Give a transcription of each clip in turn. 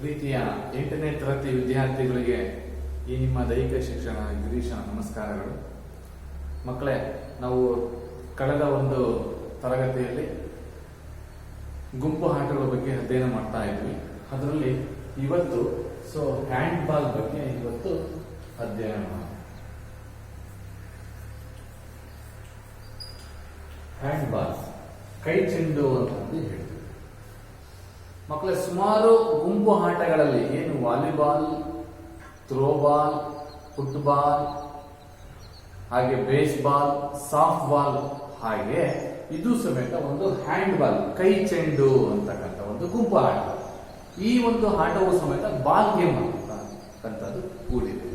ಪ್ರೀತಿಯ 8ನೇ ತರಗತಿ ವಿದ್ಯಾರ್ಥಿಗಳಿಗೆ ಈ ನಿಮ್ಮ ದೈಹಿಕ ಶಿಕ್ಷಣ ಗಿರೀಶ ನಮಸ್ಕಾರಗಳು. ಮಕ್ಕಳೇ, ನಾವು ಕಳೆದ ಒಂದು ತರಗತಿಯಲ್ಲಿ ಗುಂಪು ಆಟಗಳ ಬಗ್ಗೆ ಅಧ್ಯಯನ ಮಾಡ್ತಾ ಇದ್ವಿ. ಅದರಲ್ಲಿ ಇವತ್ತು ಹ್ಯಾಂಡ್ ಬಾಲ್ ಬಗ್ಗೆ ಇವತ್ತು ಅಧ್ಯಯನ ಮಾಡೋಣ. ಹ್ಯಾಂಡ್ ಬಾಲ್, ಕೈ ಚೆಂಡು ಅಂತ ಹೇಳ್ತೀವಿ. ಮಕ್ಕಳೇ, ಸುಮಾರು ಗುಂಪು ಆಟಗಳಲ್ಲಿ ಏನು ವಾಲಿಬಾಲ್, ಥ್ರೋಬಾಲ್, ಫುಟ್ಬಾಲ್, ಹಾಗೆ ಬೇಸ್ಬಾಲ್, ಸಾಫ್ಟ್ ಬಾಲ್, ಹಾಗೆ ಇದು ಸಮೇತ ಒಂದು ಹ್ಯಾಂಡ್ ಬಾಲ್, ಕೈ ಚೆಂಡು ಅಂತಕ್ಕಂಥ ಒಂದು ಗುಂಪು ಆಟ. ಈ ಒಂದು ಆಟವು ಸಮೇತ ಬಾಲ್ ಗೇಮ್ ಅಂತಕ್ಕಂಥದ್ದು ಕೂಡಿದೆ.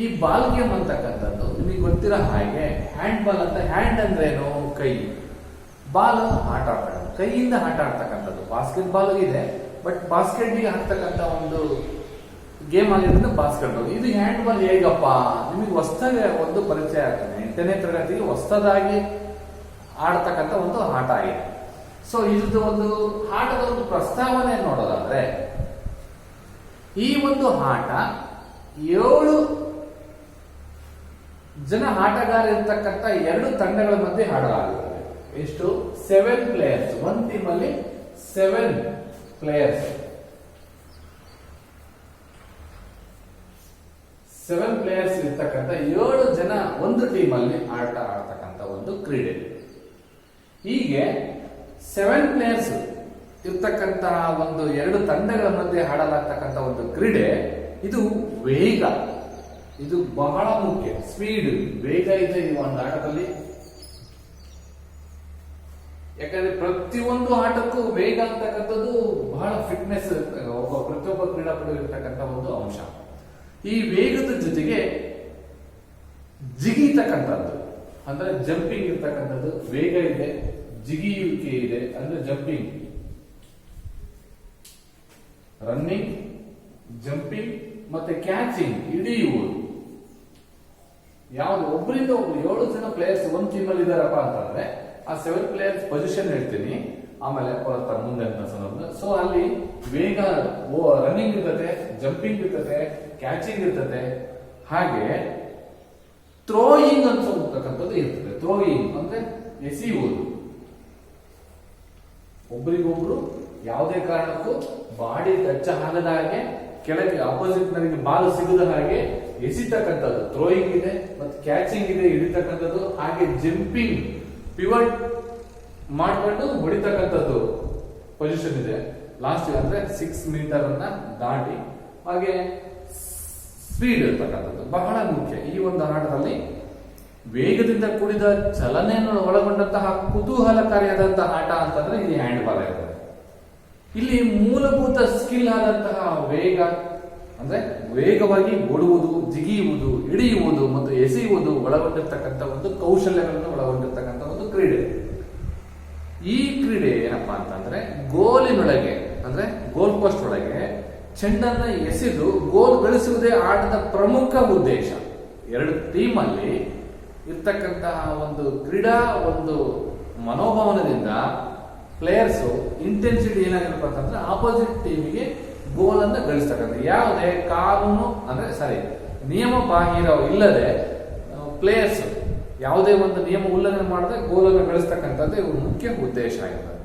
ಈ ಬಾಲ್ ಗೇಮ್ ಅಂತಕ್ಕಂಥದ್ದು ನಿಮಗೆ ಗೊತ್ತಿರೋ ಹಾಗೆ ಹ್ಯಾಂಡ್ ಬಾಲ್ ಅಂತ, ಹ್ಯಾಂಡ್ ಅಂದ್ರೆ ಏನು? ಕೈ. ಬಾಲ್ ಆಟ ಆಡ್ತಾರೆ, ಕೈಯಿಂದ ಆಟ ಆಡ್ತಕ್ಕಂಥದ್ದು. ಬಾಸ್ಕೆಟ್ ಬಾಲ್ ಇದೆ, ಬಟ್ ಬಾಸ್ಕೆಟ್ಗೆ ಹಾಕ್ತಕ್ಕಂಥ ಒಂದು ಗೇಮ್ ಆಗಿರೋದ್ರಿಂದ ಬಾಸ್ಕೆಟ್ ಬಾಲ್. ಇದು ಹ್ಯಾಂಡ್ ಬಾಲ್ ಹೇಗಪ್ಪ? ನಿಮಗೆ ಹೊಸದಾಗಿ ಒಂದು ಪರಿಚಯ ಆಗ್ತದೆ. 8ನೇ ತರಗತಿಗೆ ಹೊಸದಾಗಿ ಆಡ್ತಕ್ಕಂಥ ಒಂದು ಆಟ ಆಗಿದೆ. ಇದ್ರದ್ದು ಒಂದು ಆಟದ ಒಂದು ಪ್ರಸ್ತಾವನೆ ನೋಡೋದಾದ್ರೆ, ಈ ಒಂದು ಆಟ 7 ಜನ ಆಟಗಾರ ಇರ್ತಕ್ಕಂಥ 2 ತಂಡಗಳ ಮಧ್ಯೆ ಆಡಲಾಗುತ್ತದೆ. ಎಷ್ಟು? 7 ಪ್ಲೇಯರ್ಸ್. ಒಂದು ಟೀಮ್ ಅಲ್ಲಿ 7 ಪ್ಲೇಯರ್ಸ್. 7 ಪ್ಲೇಯರ್ಸ್ ಇರ್ತಕ್ಕಂಥ 7 ಜನ ಒಂದು ಟೀಮ್ ಅಲ್ಲಿ ಆಟ ಆಡ್ತಕ್ಕಂಥ ಒಂದು ಕ್ರೀಡೆ. ಹೀಗೆ 7 ಪ್ಲೇಯರ್ಸ್ ಇರ್ತಕ್ಕಂತಹ ಒಂದು 2 ತಂಡಗಳ ಮಧ್ಯೆ ಆಡಲಾಗ್ತಕ್ಕಂಥ ಒಂದು ಕ್ರೀಡೆ. ಇದು ವೇಗ, ಇದು ಬಹಳ ಮುಖ್ಯ. ಸ್ಪೀಡ್, ವೇಗ ಇದೆ ಈ ಒಂದು ಆಟದಲ್ಲಿ. ಯಾಕಂದ್ರೆ ಪ್ರತಿಯೊಂದು ಆಟಕ್ಕೂ ವೇಗ ಅಂತಕ್ಕಂಥದ್ದು ಬಹಳ ಫಿಟ್ನೆಸ್, ಪ್ರತಿಯೊಬ್ಬ ಕ್ರೀಡಾಪಟು ಇರ್ತಕ್ಕಂಥ ಒಂದು ಅಂಶ. ಈ ವೇಗದ ಜೊತೆಗೆ ಜಿಗಿತಕ್ಕಂಥದ್ದು ಅಂದ್ರೆ ಜಂಪಿಂಗ್ ಇರ್ತಕ್ಕಂಥದ್ದು. ವೇಗ ಇದೆ, ಜಿಗಿಯುವಿಕೆ ಇದೆ, ಅಂದ್ರೆ ಜಂಪಿಂಗ್, ರನ್ನಿಂಗ್, ಜಂಪಿಂಗ್ ಮತ್ತೆ ಕ್ಯಾಚಿಂಗ್, ಹಿಡಿಯುವುದು. ಯಾವ್ದು? ಒಬ್ಬರಿಂದ ಒಬ್ರು 7 ಜನ ಪ್ಲೇಯರ್ಸ್ ಒಂದು ಟೀಮ್ ಅಲ್ಲಿ ಇದಾರಪ್ಪ ಅಂತಂದ್ರೆ ಆ 7 ಪ್ಲೇಯರ್ಸ್ ಪೊಸಿಷನ್ ಹೇಳ್ತೀನಿ, ಆಮೇಲೆ ಮುಂದೆ ಅಂತ. ಅಲ್ಲಿ ವೇಗ, ರನ್ನಿಂಗ್ ಇರ್ತದೆ, ಜಂಪಿಂಗ್ ಇರ್ತದೆ, ಕ್ಯಾಚಿಂಗ್ ಇರ್ತದೆ, ಹಾಗೆ ಥ್ರೋಯಿಂಗ್ ಅಂತಕ್ಕಂಥದ್ದು ಇರ್ತದೆ. ಥ್ರೋಯಿಂಗ್ ಅಂದ್ರೆ ಎಸೆಯುವುದು. ಒಬ್ಬರಿಗೊಬ್ರು ಯಾವುದೇ ಕಾರಣಕ್ಕೂ ಬಾಡಿ ಟಚ್ ಆಗದ ಹಾಗೆ, ಕೆಳಗೆ ಆಪೋಸಿಟ್ ನರಿಗೆ ಬಾಲ್ ಸಿಗದ ಹಾಗೆ ಎಸಿತಕ್ಕಂಥದ್ದು ಥ್ರೋಯಿಂಗ್ ಇದೆ, ಮತ್ತೆ ಕ್ಯಾಚಿಂಗ್ ಇದೆ, ಹಿಡಿತಕ್ಕಂಥದ್ದು. ಹಾಗೆ ಜಂಪಿಂಗ್, ಪಿವಟ್ ಮಾಡ್ಕೊಂಡು ಹೊಡಿತಕ್ಕಂಥದ್ದು ಪೊಸಿಷನ್ ಇದೆ. ಲಾಸ್ಟ್ ಅಂದ್ರೆ 6 ಮೀಟರ್ ಅನ್ನ ದಾಟಿ. ಹಾಗೆ ಸ್ಪೀಡ್ ಇರ್ತಕ್ಕಂಥದ್ದು ಬಹಳ ಮುಖ್ಯ. ಈ ಒಂದು ಆಟದಲ್ಲಿ ವೇಗದಿಂದ ಕೂಡಿದ ಚಲನೆಯನ್ನು ಒಳಗೊಂಡಂತಹ ಕುತೂಹಲಕಾರಿಯಾದಂತಹ ಆಟ ಅಂತಂದ್ರೆ ಇದು ಹ್ಯಾಂಡ್ ಬಾಲ್ ಇರ್ತದೆ. ಇಲ್ಲಿ ಮೂಲಭೂತ ಸ್ಕಿಲ್ ಆದಂತಹ ವೇಗ ಅಂದ್ರೆ ವೇಗವಾಗಿ ಓಡುವುದು, ಜಿಗಿಯುವುದು, ಹಿಡಿಯುವುದು ಮತ್ತು ಎಸೆಯುವುದು ಒಳಗೊಂಡಿರ್ತಕ್ಕಂಥ ಒಂದು ಕೌಶಲ್ಯಗಳನ್ನು ಒಳಗೊಂಡಿರ್ತಕ್ಕಂಥ ಒಂದು ಕ್ರೀಡೆ. ಈ ಕ್ರೀಡೆ ಏನಪ್ಪಾ ಅಂತಂದ್ರೆ ಗೋಲಿನೊಳಗೆ ಅಂದ್ರೆ ಗೋಲ್ ಪೋಸ್ಟ್ ಒಳಗೆ ಚೆಂಡನ್ನ ಎಸೆದು ಗೋಲ್ ಗಳಿಸುವುದೇ ಆಟದ ಪ್ರಮುಖ ಉದ್ದೇಶ. 2 ಟೀಮ್ ಅಲ್ಲಿ ಇರ್ತಕ್ಕಂತಹ ಒಂದು ಕ್ರೀಡಾ ಒಂದು ಮನೋಭಾವನದಿಂದ ಪ್ಲೇಯರ್ಸ್ ಇಂಟೆನ್ಸಿಟಿ ಏನಾಗಿರಪ್ಪ ಅಂತಂದ್ರೆ ಆಪೋಸಿಟ್ ಟೀಮಿಗೆ ಗೋಲ್ ಅನ್ನ ಗಳಿಸ್ತಕ್ಕಂಥ, ಯಾವುದೇ ಕಾನೂನು ಅಂದ್ರೆ ನಿಯಮ ಬಾಹಿರ ಇಲ್ಲದೆ ಪ್ಲೇಯರ್ಸ್ ಯಾವುದೇ ಒಂದು ನಿಯಮ ಉಲ್ಲಂಘನೆ ಮಾಡದೆ ಗೋಲ್ ಅನ್ನು ಗಳಿಸ್ತಕ್ಕಂಥದ್ದು ಇವ್ರ ಮುಖ್ಯ ಉದ್ದೇಶ ಆಗಿರ್ತದೆ.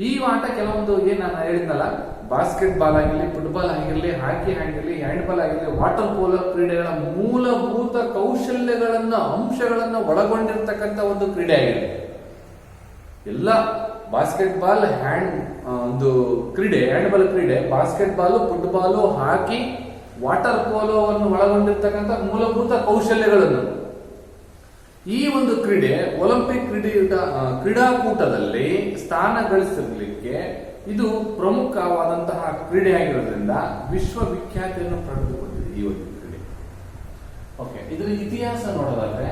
ಈ ಆಟ ಕೆಲವೊಂದು ಏನ್ ನಾನು ಹೇಳಿದ್ನಲ್ಲ, ಬಾಸ್ಕೆಟ್ ಬಾಲ್ ಆಗಿರಲಿ, ಫುಟ್ಬಾಲ್ ಆಗಿರಲಿ, ಹಾಕಿ ಆಗಿರಲಿ, ಹ್ಯಾಂಡ್ ಬಾಲ್ ಆಗಿರಲಿ, ವಾಟರ್ ಪೋಲೋ ಕ್ರೀಡೆಗಳ ಮೂಲಭೂತ ಕೌಶಲ್ಯಗಳನ್ನ, ಅಂಶಗಳನ್ನ ಒಳಗೊಂಡಿರ್ತಕ್ಕಂಥ ಒಂದು ಕ್ರೀಡೆ ಆಗಿದೆ. ಎಲ್ಲ ಬಾಸ್ಕೆಟ್ ಬಾಲ್, ಒಂದು ಕ್ರೀಡೆ, ಹ್ಯಾಂಡ್ ಬಾಲ್ ಕ್ರೀಡೆ, ಬಾಸ್ಕೆಟ್ ಬಾಲ್, ಫುಟ್ಬಾಲ್, ಹಾಕಿ, ವಾಟರ್ ಪೋಲೋವನ್ನು ಒಳಗೊಂಡಿರ್ತಕ್ಕಂಥ ಮೂಲಭೂತ ಕೌಶಲ್ಯಗಳನ್ನು ಈ ಒಂದು ಕ್ರೀಡೆ ಒಲಿಂಪಿಕ್ ಕ್ರೀಡಾಕೂಟದಲ್ಲಿ ಸ್ಥಾನ ಗಳಿಸಲಿಕ್ಕೆ ಇದು ಪ್ರಮುಖವಾದಂತಹ ಕ್ರೀಡೆ ಆಗಿರೋದ್ರಿಂದ ವಿಶ್ವವಿಖ್ಯಾತಿಯನ್ನು ಪಡೆದುಕೊಂಡಿದೆ ಈ ಒಂದು ಕ್ರೀಡೆ. ಓಕೆ, ಇದರ ಇತಿಹಾಸ ನೋಡೋದಾದ್ರೆ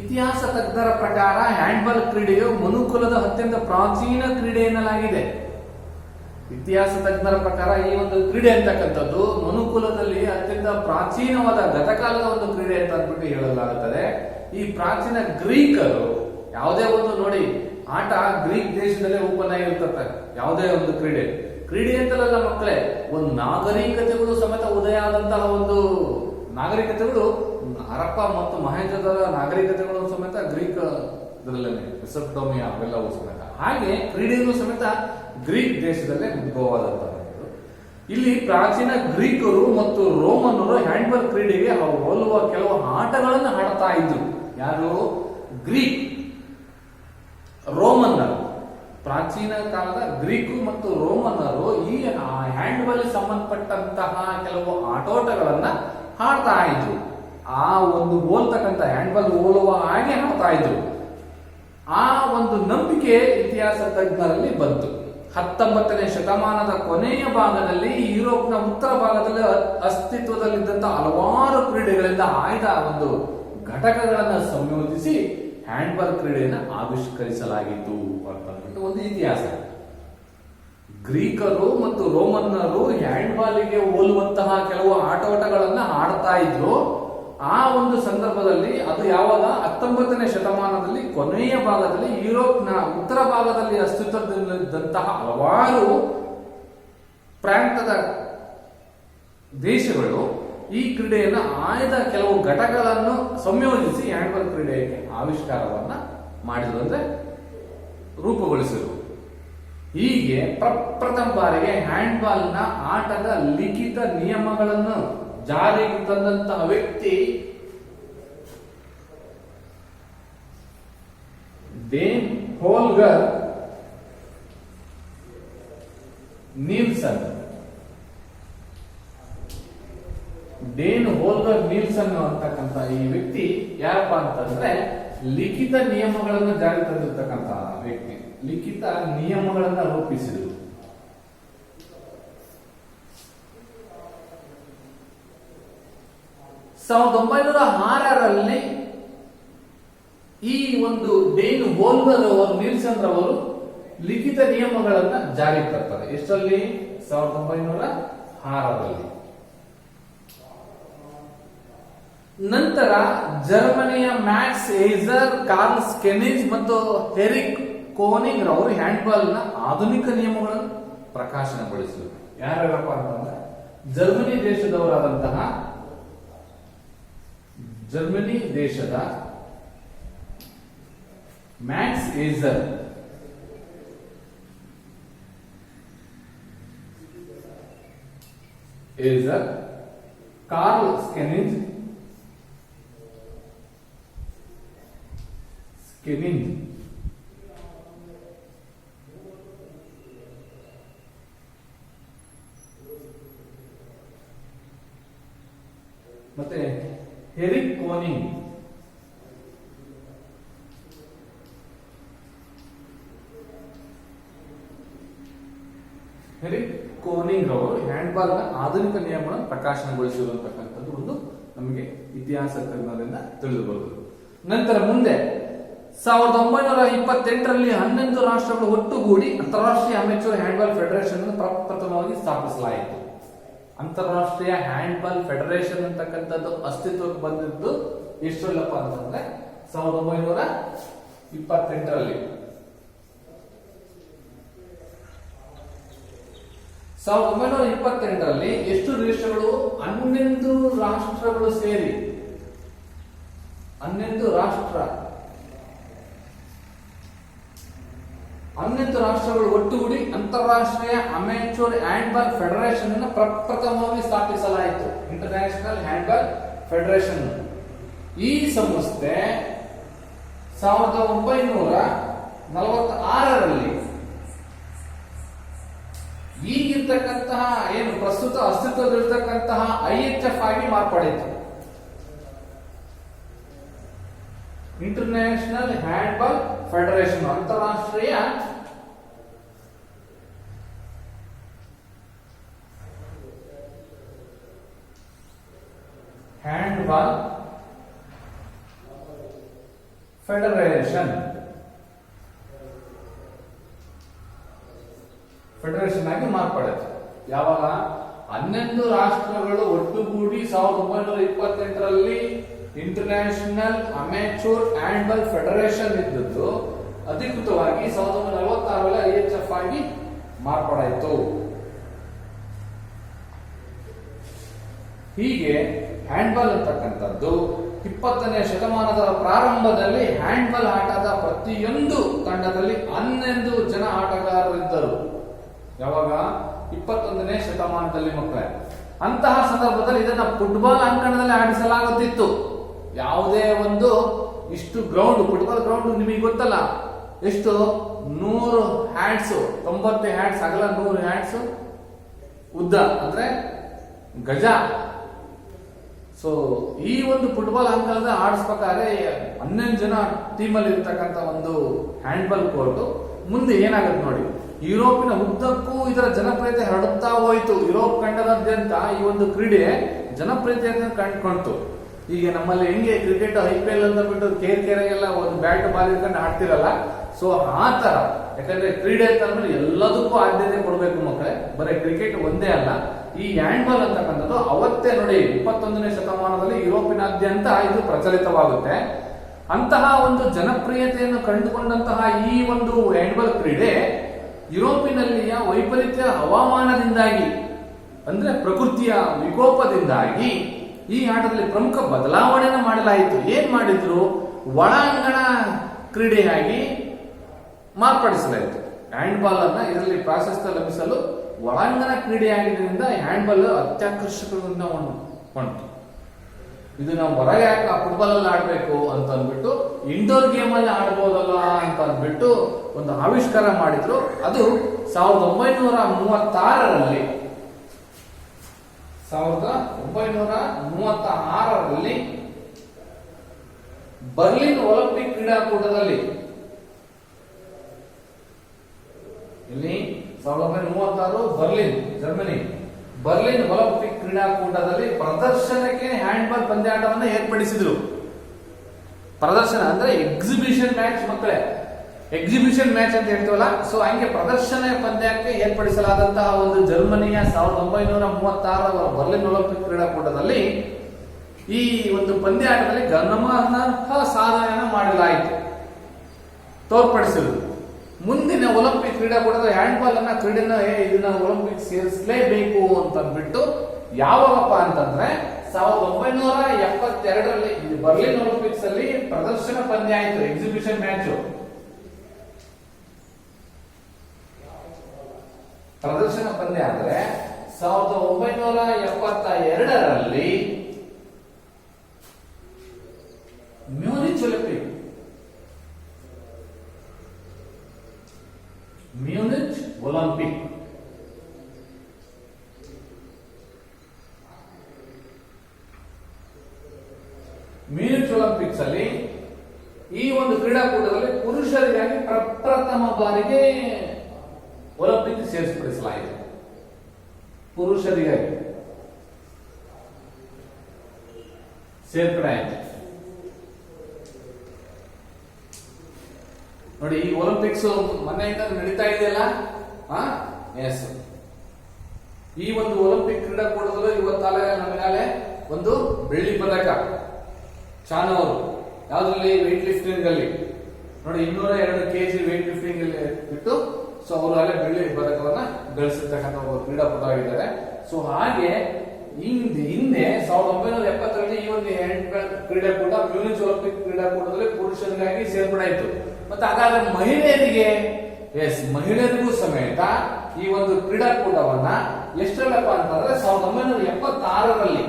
ಇತಿಹಾಸ ತಜ್ಞರ ಪ್ರಕಾರ ಹ್ಯಾಂಡ್ಬಾಲ್ ಕ್ರೀಡೆಯು ಮನುಕುಲದ ಅತ್ಯಂತ ಪ್ರಾಚೀನ ಕ್ರೀಡೆ ಎನ್ನಲಾಗಿದೆ. ಇತಿಹಾಸ ತಜ್ಞರ ಪ್ರಕಾರ ಈ ಒಂದು ಕ್ರೀಡೆ ಅಂತಕ್ಕಂಥದ್ದು ಮನುಕುಲದಲ್ಲಿ ಅತ್ಯಂತ ಅತ್ಯಂತ ಪ್ರಾಚೀನವಾದ ಗತಕಾಲದ ಒಂದು ಕ್ರೀಡೆ ಅಂತ ಅಂದ್ಬಿಟ್ಟು ಹೇಳಲಾಗುತ್ತದೆ. ಈ ಪ್ರಾಚೀನ ಗ್ರೀಕರು ಯಾವುದೇ ಒಂದು ನೋಡಿ ಆಟ ಗ್ರೀಕ್ ದೇಶದಲ್ಲೇ ಓಪನ್ ಆಗಿರ್ತದೆ. ಯಾವುದೇ ಒಂದು ಕ್ರೀಡೆ ಅಂತಲ್ಲ ಮಕ್ಕಳೇ, ಒಂದು ನಾಗರಿಕತೆಗಳು ಸಮೇತ ಉದಯ ಆದಂತಹ ಒಂದು ನಾಗರಿಕತೆಗಳು, ಹರಪ್ಪ ಮತ್ತು ಮಹೇಂದ್ರರ ನಾಗರಿಕತೆಗಳು ಸಮೇತ ಗ್ರೀಕ್ ಮೆಸೊಪೊಟೇಮಿಯಾ ಅವೆಲ್ಲವೂ ಸಮೇತ. ಹಾಗೆ ಕ್ರೀಡೆಗಳು ಸಮೇತ ಗ್ರೀಕ್ ದೇಶದಲ್ಲೇ ಉದ್ಭವವಾದಂತಹ. ಇಲ್ಲಿ ಪ್ರಾಚೀನ ಗ್ರೀಕರು ಮತ್ತು ರೋಮನ್ನರು ಹ್ಯಾಂಡ್ಬಾಲ್ ಕ್ರೀಡೆಗೆ ಹೋಲುವ ಕೆಲವು ಆಟಗಳನ್ನು ಆಡ್ತಾ ಇದ್ರು. ಯಾರು? ಗ್ರೀಕ್, ರೋಮನ್ನರು. ಪ್ರಾಚೀನ ಕಾಲದ ಗ್ರೀಕು ಮತ್ತು ರೋಮನ್ನರು ಈ ಹ್ಯಾಂಡ್ಬಾಲ್ ಸಂಬಂಧಪಟ್ಟಂತಹ ಕೆಲವು ಆಟೋಟಗಳನ್ನ ಆಡ್ತಾ ಇದ್ರು. ಆ ಒಂದು ಹೋಲ್ತಕ್ಕಂಥ ಹ್ಯಾಂಡ್ಬಾಲ್ ಹೋಲುವ ಹಾಗೆ ಆಡ್ತಾ ಇದ್ರು. ಆ ಒಂದು ನಂಬಿಕೆ ಇತಿಹಾಸ ತಜ್ಞರಲ್ಲಿ ಬಂತು. 19ನೇ ಶತಮಾನದ ಕೊನೆಯ ಭಾಗದಲ್ಲಿ ಯುರೋಪ್ನ ಉತ್ತರ ಭಾಗದಲ್ಲಿ ಅಸ್ತಿತ್ವದಲ್ಲಿದ್ದಂತಹ ಹಲವಾರು ಕ್ರೀಡೆಗಳಿಂದ ಆಯ್ದ ಒಂದು ಘಟಕಗಳನ್ನು ಸಂಯೋಜಿಸಿ ಹ್ಯಾಂಡ್ಬಾಲ್ ಕ್ರೀಡೆಯನ್ನು ಆವಿಷ್ಕರಿಸಲಾಗಿತ್ತು ಅಂತ ಒಂದು ಇತಿಹಾಸ. ಗ್ರೀಕರು ಮತ್ತು ರೋಮನ್ನರು ಹ್ಯಾಂಡ್ಬಾಲಿಗೆ ಹೋಲುವಂತಹ ಕೆಲವು ಆಟೋಟಗಳನ್ನ ಆಡ್ತಾ ಇದ್ರು. ಆ ಒಂದು ಸಂದರ್ಭದಲ್ಲಿ ಅದು ಯಾವಾಗ 19ನೇ ಶತಮಾನದಲ್ಲಿ ಕೊನೆಯ ಭಾಗದಲ್ಲಿ ಯುರೋಪ್ನ ಉತ್ತರ ಭಾಗದಲ್ಲಿ ಅಸ್ತಿತ್ವದಲ್ಲಿದ್ದಂತಹ ಹಲವಾರು ಪ್ರಾಂತದ ದೇಶಗಳು ಈ ಕ್ರೀಡೆಯನ್ನು ಆಯ್ದ ಕೆಲವು ಘಟಕಗಳನ್ನು ಸಂಯೋಜಿಸಿ ಹ್ಯಾಂಡ್ಬಾಲ್ ಕ್ರೀಡೆಗೆ ಆವಿಷ್ಕಾರವನ್ನ ಮಾಡಿದ್ರು, ಅಂದ್ರೆ ರೂಪುಗೊಳಿಸಿದರು. ಹೀಗೆ ಪ್ರಪ್ರಥಮ ಬಾರಿಗೆ ಹ್ಯಾಂಡ್ಬಾಲ್ನ ಆಟದ ಲಿಖಿತ ನಿಯಮಗಳನ್ನು ಜಾರಿಗೆ ತಂದಂತಹ ವ್ಯಕ್ತಿ ಡೇನ್ ಹೋಲ್ಗರ್ ನೀಲ್ಸನ್. ಡೇನ್ ಹೋಲ್ಗರ್ ನೀಲ್ಸನ್ ಅಂತಕ್ಕಂಥ ಈ ವ್ಯಕ್ತಿ ಯಾರಪ್ಪ ಅಂತಂದ್ರೆ ಲಿಖಿತ ನಿಯಮಗಳನ್ನು ಜಾರಿಗೆ ತಂದಿರ್ತಕ್ಕಂಥ ವ್ಯಕ್ತಿ, ಲಿಖಿತ ನಿಯಮಗಳನ್ನ ರೂಪಿಸಿದರು. ಸಾವಿರದ 1906ರಲ್ಲಿ ಈ ಒಂದು ಡೇನ್ ಹೋಲ್ಗರ್ ಅವರು ನೀಲ್ಸನ್ ರವರು ಲಿಖಿತ ನಿಯಮಗಳನ್ನ ಜಾರಿಗೆ ತರ್ತಾರೆ. ಎಷ್ಟರಲ್ಲಿ? 1906ರಲ್ಲಿ. ನಂತರ ಜರ್ಮನಿಯ ಮ್ಯಾಕ್ಸ್ ಏಜರ್, ಕಾರ್ಲ್ ಸ್ಕೆನಿಜ್ ಮತ್ತು ಹೆರಿಕ್ ಕೋನಿಗ್ ರವರು ಹ್ಯಾಂಡ್ಬಾಲ್ ನ ಆಧುನಿಕ ನಿಯಮಗಳನ್ನು ಪ್ರಕಾಶನಗೊಳಿಸಿದರು. ಯಾರಪ್ಪ ಅಂತಂದ್ರೆ ಜರ್ಮನಿ ದೇಶದವರಾದಂತಹ ಜರ್ಮನಿ ದೇಶದ ಮ್ಯಾಕ್ಸ್ ಏಜರ್, ಕಾರ್ಲ್ ಸ್ಕೆನಿಜ್ ಮತ್ತೆ ಹೆರಿಕ್ ಕೋನಿಂಗ್ ಅವರು ಹ್ಯಾಂಡ್ಬಾಲ್ ನ ಆಧುನಿಕ ನಿಯಮಗಳನ್ನು ಪ್ರಕಾಶನಗೊಳಿಸಿರುವಂತಕ್ಕಂಥದ್ದು ಒಂದು ನಮಗೆ ಇತಿಹಾಸ ತಜ್ಞರಿಂದ ತಿಳಿದು ಬರುವುದು. ನಂತರ ಮುಂದೆ 1928ರಲ್ಲಿ 11 ರಾಷ್ಟ್ರಗಳು ಒಟ್ಟುಗೂಡಿ ಅಂತಾರಾಷ್ಟ್ರೀಯ ಅಮೆಚೂರ್ ಹ್ಯಾಂಡ್ಬಾಲ್ ಫೆಡರೇಷನ್ ಅನ್ನು ಪ್ರಪ್ರಥಮವಾಗಿ ಸ್ಥಾಪಿಸಲಾಯಿತು. ಅಂತಾರಾಷ್ಟ್ರೀಯ ಹ್ಯಾಂಡ್ಬಾಲ್ ಫೆಡರೇಷನ್ ಅಂತಕ್ಕಂಥದ್ದು ಅಸ್ತಿತ್ವಕ್ಕೆ ಬಂದಿದ್ದು ಎಷ್ಟರಲ್ಲಪ್ಪ ಅಂತಂದ್ರೆ 1928ರಲ್ಲಿ. 1928ರಲ್ಲಿ ಎಷ್ಟು ದೇಶಗಳು? 11 ರಾಷ್ಟ್ರಗಳು ಸೇರಿ 11 ರಾಷ್ಟ್ರಗಳು ಒಟ್ಟುಗೂಡಿ ಅಂತಾರಾಷ್ಟ್ರೀಯ ಅಮೆಚೂರ್ ಹ್ಯಾಂಡ್ಬಾಲ್ ಫೆಡರೇಷನ್ ಅನ್ನು ಪ್ರಪ್ರಥಮವಾಗಿ ಸ್ಥಾಪಿಸಲಾಯಿತು. International handball federation. ಈ ಸಂಸ್ಥೆ 1946ರಲ್ಲಿ ಈಗಿರ್ತಕ್ಕಂತಹ ಏನು ಪ್ರಸ್ತುತ ಅಸ್ತಿತ್ವದಲ್ಲಿರ್ತಕ್ಕಂತಹ IHF ಆಗಿ ಮಾರ್ಪಡಿತು. ಇಂಟರ್ನ್ಯಾಷನಲ್ ಹ್ಯಾಂಡ್ಬಾಲ್ ಫೆಡರೇಷನ್, ಅಂತಾರಾಷ್ಟ್ರೀಯ ಹ್ಯಾಂಡ್ಬಾಲ್ ಫೆಡರೇಷನ್ ಆಗಿ ಮಾರ್ಪಡಿತು. ಯಾವಾಗ? 11 ರಾಷ್ಟ್ರಗಳು ಒಟ್ಟುಗೂಡಿ 1928ರಲ್ಲಿ ಇಂಟರ್ನ್ಯಾಷನಲ್ ಅಮೇಚೂರ್ ಹ್ಯಾಂಡ್ಬಾಲ್ ಫೆಡರೇಷನ್ ಇದ್ದದ್ದು ಅಧಿಕೃತವಾಗಿ 1946ರಲ್ಲಿ IHF ಆಗಿ ಮಾರ್ಪಾಡಾಯಿತು. ಹೀಗೆ ಹ್ಯಾಂಡ್ಬಾಲ್ ಅಂತಕ್ಕಂಥದ್ದು 20ನೇ ಶತಮಾನದ ಪ್ರಾರಂಭದಲ್ಲಿ ಹ್ಯಾಂಡ್ಬಾಲ್ ಆಟದ ಪ್ರತಿಯೊಂದು ತಂಡದಲ್ಲಿ 11 ಜನ ಆಟಗಾರರಿದ್ದರು. ಯಾವಾಗ? 21ನೇ ಶತಮಾನದಲ್ಲಿ ಮಕ್ಕಳೇ. ಅಂತಹ ಸಂದರ್ಭದಲ್ಲಿ ಇದನ್ನ ಫುಟ್ಬಾಲ್ ಅಂಕಣದಲ್ಲಿ ಆಡಿಸಲಾಗುತ್ತಿತ್ತು. ಯಾವುದೇ ಒಂದು ಇಷ್ಟು ಗ್ರೌಂಡ್, ಫುಟ್ಬಾಲ್ ಗ್ರೌಂಡ್ ನಿಮಗೆ ಗೊತ್ತಲ್ಲ ಎಷ್ಟು, 100 ಹ್ಯಾಂಡ್ಸ್, 90 ಹ್ಯಾಂಡ್ಸ್ ಅಗಲ, 100 ಹ್ಯಾಂಡ್ಸ್ ಉದ್ದ, ಅಂದ್ರೆ ಗಜ. ಸೊ ಈ ಒಂದು ಫುಟ್ಬಾಲ್ ಅಂಕಣದ ಆಡಿಸ್ಬೇಕಾದ್ರೆ 11 ಜನ ಟೀಮಲ್ಲಿ ಇರ್ತಕ್ಕಂಥ ಒಂದು ಹ್ಯಾಂಡ್ಬಾಲ್ ಕೋರ್ಟ್ ಮುಂದೆ ಏನಾಗುತ್ತೆ ನೋಡಿ, ಯುರೋಪಿನ ಉದ್ದಕ್ಕೂ ಇದರ ಜನಪ್ರಿಯತೆ ಹರಡುತ್ತಾ ಹೋಯಿತು. ಯುರೋಪ್ ಖಂಡದಾದ್ಯಂತ ಈ ಒಂದು ಕ್ರೀಡೆ ಜನಪ್ರಿಯತೆಯನ್ನು ಕಂಡುಕೊಂತು. ಈಗ ನಮ್ಮಲ್ಲಿ ಹೆಂಗೆ ಕ್ರಿಕೆಟ್ IPL ಅಂತ ಬಿಟ್ಟು ಕೇರೆಗೆಲ್ಲ ಒಂದು ಬ್ಯಾಟ್ ಬಾಲ್ ಇಟ್ಕೊಂಡು ಆಡ್ತಿರಲ್ಲ, ಸೊ ಆ ತರ. ಯಾಕಂದ್ರೆ ಕ್ರೀಡೆ ಅಂತಂದ್ರೆ ಎಲ್ಲದಕ್ಕೂ ಆದ್ಯತೆ ಕೊಡ್ಬೇಕು ಮಕ್ಕಳೇ, ಬರೀ ಕ್ರಿಕೆಟ್ ಒಂದೇ ಅಲ್ಲ. ಈ ಹ್ಯಾಂಡ್ಬಾಲ್ ಅಂತಕ್ಕಂಥದ್ದು ಅವತ್ತೇ ನೋಡಿ 21ನೇ ಶತಮಾನದಲ್ಲಿ ಯುರೋಪಿನಾದ್ಯಂತ ಇದು ಪ್ರಚಲಿತವಾಗುತ್ತೆ. ಅಂತಹ ಒಂದು ಜನಪ್ರಿಯತೆಯನ್ನು ಕಂಡುಕೊಂಡಂತಹ ಈ ಒಂದು ಹ್ಯಾಂಡ್ಬಾಲ್ ಕ್ರೀಡೆ ಯುರೋಪಿನಲ್ಲಿಯ ವೈಪರೀತ್ಯ ಹವಾಮಾನದಿಂದಾಗಿ, ಅಂದ್ರೆ ಪ್ರಕೃತಿಯ ವಿಕೋಪದಿಂದಾಗಿ ಈ ಆಟದಲ್ಲಿ ಪ್ರಮುಖ ಬದಲಾವಣೆಯನ್ನು ಮಾಡಲಾಯಿತು. ಏನ್ ಮಾಡಿದ್ರು? ಒಳಾಂಗಣ ಕ್ರೀಡೆಯಾಗಿ ಮಾರ್ಪಡಿಸಲಾಯಿತು. ಹ್ಯಾಂಡ್ಬಾಲ್ ಅನ್ನ ಇದರಲ್ಲಿ ಪ್ರಾಶಸ್ತ್ಯ ಲಭಿಸಲು ಒಳಾಂಗಣ ಕ್ರೀಡೆಯಾಗಿದ್ದರಿಂದ ಹ್ಯಾಂಡ್ಬಾಲ್ ಅತ್ಯಾಕರ್ಷಕದಿಂದ ಹೊಂಟು. ಇದು ನಾವು ಹೊರಗೆ ಫುಟ್ಬಾಲ್ ಅಲ್ಲಿ ಆಡ್ಬೇಕು ಅಂತ ಅಂದ್ಬಿಟ್ಟು ಇಂಡೋರ್ ಗೇಮ್ ಅಲ್ಲಿ ಆಡ್ಬೋದಲ್ಲ ಅಂತ ಅಂದ್ಬಿಟ್ಟು ಒಂದು ಆವಿಷ್ಕಾರ ಮಾಡಿದ್ರು. ಅದು 1936ರಲ್ಲಿ 1936ರಲ್ಲಿ ಬರ್ಲಿನ್ ಒಲಿಂಪಿಕ್ ಕ್ರೀಡಾಕೂಟದಲ್ಲಿ, ಇಲ್ಲಿ 1936 ಬರ್ಲಿನ್, ಜರ್ಮನಿ, ಬರ್ಲಿನ್ ಒಲಿಂಪಿಕ್ ಕ್ರೀಡಾಕೂಟದಲ್ಲಿ ಪ್ರದರ್ಶನಕ್ಕೆ ಹ್ಯಾಂಡ್ಬಾಲ್ ಪಂದ್ಯಾಟವನ್ನು ಏರ್ಪಡಿಸಿದ್ರು. ಪ್ರದರ್ಶನ ಅಂದ್ರೆ ಎಕ್ಸಿಬಿಷನ್ ಮ್ಯಾಚ್ ಮಕ್ಕಳೇ, ಎಕ್ಸಿಬಿಷನ್ ಮ್ಯಾಚ್ ಅಂತ ಹೇಳ್ತೀವಲ್ಲ, ಸೊ ಹಂಗೆ ಪ್ರದರ್ಶನ ಪಂದ್ಯಕ್ಕೆ ಏರ್ಪಡಿಸಲಾದಂತಹ ಒಂದು ಜರ್ಮನಿಯ 1936 ಬರ್ಲಿನ್ ಒಲಿಂಪಿಕ್ ಕ್ರೀಡಾಕೂಟದಲ್ಲಿ ಈ ಒಂದು ಪಂದ್ಯಾಟದಲ್ಲಿ ಗಮನಾರ್ಹ ಸಾಧನೆಯನ್ನು ಮಾಡಲಾಯಿತು, ತೋರ್ಪಡಿಸಿದ್ರು. ಮುಂದಿನ ಒಲಿಂಪಿಕ್ ಕ್ರೀಡಾಕೂಟದ ಹ್ಯಾಂಡ್ಬಾಲ್ ಅನ್ನ ಕ್ರೀಡೆನ ಇದನ್ನ ಒಲಿಂಪಿಕ್ ಸೇರಿಸಲೇಬೇಕು ಅಂತ ಅಂದ್ಬಿಟ್ಟು ಯಾವಾಗಪ್ಪ ಅಂತಂದ್ರೆ 1972ರಲ್ಲಿ ಬರ್ಲಿನ್ ಒಲಿಂಪಿಕ್ಸ್ ಅಲ್ಲಿ ಪ್ರದರ್ಶನ ಪಂದ್ಯ ಆಯಿತು, ಎಕ್ಸಿಬಿಷನ್ ಮ್ಯಾಚ್. ಪ್ರದರ್ಶನ ಪಂದ್ಯ ಆದ್ರೆ 1972ರಲ್ಲಿ Munich Olympic, Munich Olympic Munich Olympics ಅಲ್ಲಿ ಈ ಒಂದು ಕ್ರೀಡಾಕೂಟದಲ್ಲಿ ಪುರುಷರಿಗಾಗಿ ಪ್ರಪ್ರಥಮ ಬಾರಿಗೆ ಒಲಿಂಪಿಕ್ ಸೇರಿಸಪಡಿಸಲಾಯಿತು. ಪುರುಷರಿಗಾಗಿ ಸೇರ್ಪಡೆ ಆಯಿತು. ನೋಡಿ, ಈ ಒಲಿಂಪಿಕ್ಸ್ ಮೊನ್ನೆಯಿಂದ ನಡೀತಾ ಇದೆಯಲ್ಲ, ಎಸ್, ಈ ಒಂದು ಒಲಿಂಪಿಕ್ ಕ್ರೀಡಾಕೂಟದಲ್ಲೂ ಇವತ್ತಾಲೆ ನಮಗಾಲೆ ಒಂದು ಬೆಳ್ಳಿ ಪದಕ ಚಾನ್ ಅವರು, ಯಾವ್ದ್ರಲ್ಲಿ? ವೇಟ್ ಲಿಫ್ಟಿಂಗ್ ಅಲ್ಲಿ ನೋಡಿ, 202 kg ವೇಟ್ ಲಿಫ್ಟಿಂಗ್ ಅಲ್ಲಿ ಬಿಟ್ಟು ಸೊ ಅವರು ಅಲ್ಲೇ ಬೆಳ್ಳಿ ಪದಕವನ್ನ ಗಳಿಸಿರ್ತಕ್ಕಂಥ ಒಬ್ಬ ಕ್ರೀಡಾಪಟುವಾಗಿದ್ದಾರೆ. ಸೊ ಹಾಗೆ ಹಿಂದೆ 1970ರಲ್ಲಿ ಈ ಒಂದು ಕ್ರೀಡಾಕೂಟ ಮ್ಯೂನಿಚ್ ಒಲಿಂಪಿಕ್ ಕ್ರೀಡಾಕೂಟದಲ್ಲಿ ಪುರುಷರಿಗಾಗಿ ಸೇರ್ಪಡೆ ಆಯಿತು. ಮತ್ತೆ ಹಾಗಾದ್ರೆ ಮಹಿಳೆಯರಿಗೆ, ಎಸ್, ಮಹಿಳೆಯರಿಗೂ ಸಮೇತ ಈ ಒಂದು ಕ್ರೀಡಾಕೂಟವನ್ನ ಎಷ್ಟರಲ್ಲಪ್ಪ ಅಂತಂದ್ರೆ 1976ರಲ್ಲಿ,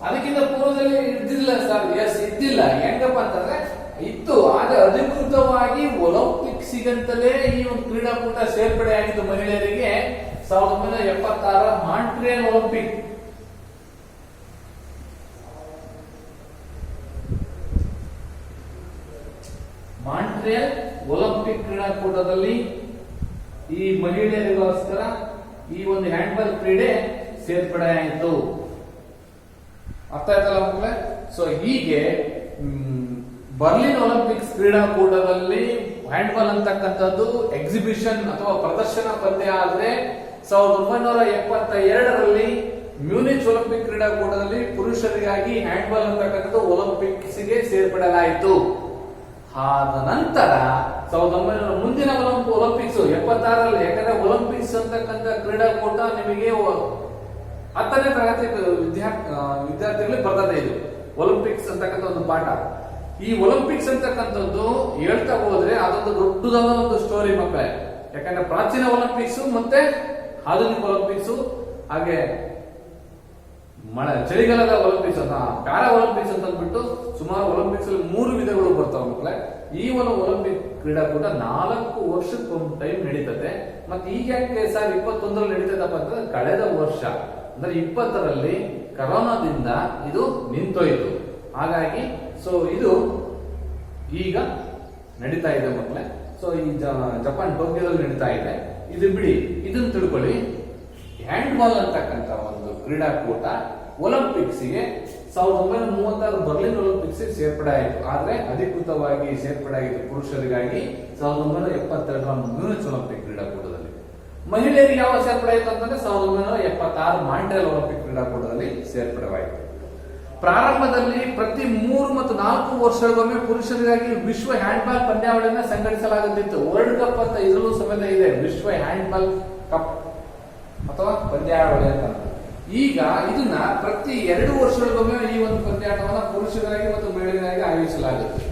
ಅದಕ್ಕಿಂತ ಪೂರ್ವದಲ್ಲಿ ಇದ್ದಿಲ್ಲ ಸರ್. ಎಸ್, ಇದ್ದಿಲ್ಲ. ಹೆಂಗಪ್ಪ ಅಂತಂದ್ರೆ ಇತ್ತು, ಆಗ ಅಧಿಕೃತವಾಗಿ ಒಲಿಂಪಿಕ್ಸಿಗಂತಲೇ ಈ ಒಂದು ಕ್ರೀಡಾಕೂಟ ಸೇರ್ಪಡೆ ಆಗಿದ್ದು ಮಹಿಳೆಯರಿಗೆ 1976 ಮಾಂಟ್ರಿಯಲ್ ಒಲಿಂಪಿಕ್. ಮಾಂಟ್ರಿಯಲ್ ಒಲಿಂಪಿಕ್ ಕ್ರೀಡಾಕೂಟದಲ್ಲಿ ಈ ಮಹಿಳೆಯರಿಗೋಸ್ಕರ ಈ ಒಂದು ಹ್ಯಾಂಡ್ಬಾಲ್ ಕ್ರೀಡೆ ಸೇರ್ಪಡೆ ಆಯಿತು. ಅರ್ಥ ಆಯ್ತಲ್ಲ ಮಕ್ಕಳೇ? ಸೊ ಹೀಗೆ ಬರ್ಲಿನ್ ಒಲಿಂಪಿಕ್ಸ್ ಕ್ರೀಡಾಕೂಟದಲ್ಲಿ ಹ್ಯಾಂಡ್ಬಾಲ್ ಅಂತಕ್ಕಂಥದ್ದು ಎಕ್ಸಿಬಿಷನ್ ಅಥವಾ ಪ್ರದರ್ಶನ ಪಂದ್ಯ ಆದ್ರೆ 1972ರಲ್ಲಿ ಮ್ಯೂನಿಚ್ ಒಲಿಂಪಿಕ್ ಕ್ರೀಡಾಕೂಟದಲ್ಲಿ ಪುರುಷರಿಗಾಗಿ ಹ್ಯಾಂಡ್ಬಾಲ್ ಅಂತಕ್ಕಂಥದ್ದು ಒಲಿಂಪಿಕ್ಸ್ಗೆ ಸೇರ್ಪಡಲಾಯಿತು. ಆದ ನಂತರ 1900 ಮುಂದಿನ ಒಲಿಂಪಿಕ್ಸ್ 76ರಲ್ಲಿ, ಯಾಕಂದ್ರೆ ಒಲಿಂಪಿಕ್ಸ್ ಅಂತಕ್ಕಂಥ ಕ್ರೀಡಾಕೂಟ ನಿಮಗೆ 10ನೇ ತರಗತಿ ವಿದ್ಯಾರ್ಥಿಗಳಿಗೆ ಬರ್ತದೆ. ಇದು ಒಲಿಂಪಿಕ್ಸ್ ಅಂತಕ್ಕಂಥ ಒಂದು ಪಾಠ. ಈ ಒಲಿಂಪಿಕ್ಸ್ ಅಂತಕ್ಕಂಥದ್ದು ಹೇಳ್ತಾ ಹೋದ್ರೆ ಅದೊಂದು ದೊಡ್ಡದಾದ ಒಂದು ಸ್ಟೋರಿ ಮಕ್ಕಳೇ. ಯಾಕಂದ್ರೆ ಪ್ರಾಚೀನ ಒಲಿಂಪಿಕ್ಸ್ ಮತ್ತೆ ಆಧುನಿಕ ಒಲಿಂಪಿಕ್ಸ್, ಹಾಗೆ ಚಳಿಗಾಲದ ಒಲಿಂಪಿಕ್ಸ್ ಅಂತ, ಪ್ಯಾರಾ ಒಲಿಂಪಿಕ್ಸ್ ಅಂತ ಅಂದ್ಬಿಟ್ಟು ಸುಮಾರು ಒಲಿಂಪಿಕ್ಸ್ ಅಲ್ಲಿ 3 ವಿಧಗಳು ಬರ್ತಾವ ಮಕ್ಕಳೇ. ಈ ಒಂದು ಒಲಿಂಪಿಕ್ ಕ್ರೀಡಾಕೂಟ 4 ವರ್ಷಕ್ಕೊಂದು ಟೈಮ್ ನಡೀತದೆ. ಮತ್ತೆ ಈಗ 2021ರಲ್ಲಿ ನಡೀತದಪ್ಪ ಅಂತಂದ್ರೆ ಕಳೆದ ವರ್ಷ ಅಂದ್ರೆ 20ರಲ್ಲಿ ಕರೋನಾದಿಂದ ಇದು ನಿಂತೋಯ್ತು. ಹಾಗಾಗಿ ಇದು ಈಗ ನಡೀತಾ ಇದೆ ಮಕ್ಕಳೇ. ಈ ಜಪಾನ್ ಟೋಕಿಯೋದಲ್ಲಿ ನಡೀತಾ ಇದೆ. ಇದು ಬಿಡಿ, ಇದನ್ನ ತಿಳ್ಕೊಳ್ಳಿ. ಹ್ಯಾಂಡ್ಬಾಲ್ ಅಂತಕ್ಕಂಥ ಒಂದು ಕ್ರೀಡಾಕೂಟ ಒಲಿಂಪಿಕ್ಸ್ಗೆ 1936 ಬರ್ಲಿನ್ ಒಲಿಂಪಿಕ್ಸ್ ಸೇರ್ಪಡೆ ಆಯಿತು. ಆದ್ರೆ ಅಧಿಕೃತವಾಗಿ ಸೇರ್ಪಡೆ ಆಗಿತ್ತು ಪುರುಷರಿಗಾಗಿ 1972ರ ಮ್ಯೂನಿಚ್ ಒಲಿಂಪಿಕ್ ಕ್ರೀಡಾಕೂಟದಲ್ಲಿ. ಮಹಿಳೆಯರಿಗೆ ಯಾವ ಸೇರ್ಪಡೆ ಆಯಿತು ಅಂತಂದ್ರೆ 1976 ಮಾಂಟ್ರಿಯಲ್ ಒಲಿಂಪಿಕ್ ಕ್ರೀಡಾಕೂಟದಲ್ಲಿ ಸೇರ್ಪಡೆವಾಯಿತು. ಪ್ರಾರಂಭದಲ್ಲಿ ಪ್ರತಿ 3 ಮತ್ತು 4 ವರ್ಷಗಳಿಗೊಮ್ಮೆ ಪುರುಷರಿಗಾಗಿ ವಿಶ್ವ ಹ್ಯಾಂಡ್ಬಾಲ್ ಪಂದ್ಯಾವಳಿಯನ್ನು ಸಂಘಟಿಸಲಾಗುತ್ತಿತ್ತು. ವರ್ಲ್ಡ್ ಕಪ್ ಅಂತ ಇದರಲ್ಲೂ ಸಮೇತ ಇದೆ, ವಿಶ್ವ ಹ್ಯಾಂಡ್ಬಾಲ್ ಕಪ್ ಅಥವಾ ಪಂದ್ಯಾವಳಿ ಅಂತ. ಈಗ ಇದನ್ನ ಪ್ರತಿ 2 ವರ್ಷಗಳಿಗೊಮ್ಮೆ ಈ ಒಂದು ಪಂದ್ಯಾಟವನ್ನ ಪುರುಷರಿಗಾಗಿ ಮತ್ತು ಮಹಿಳೆಯರಿಗಾಗಿ ಆಯೋಜಿಸಲಾಗುತ್ತೆ.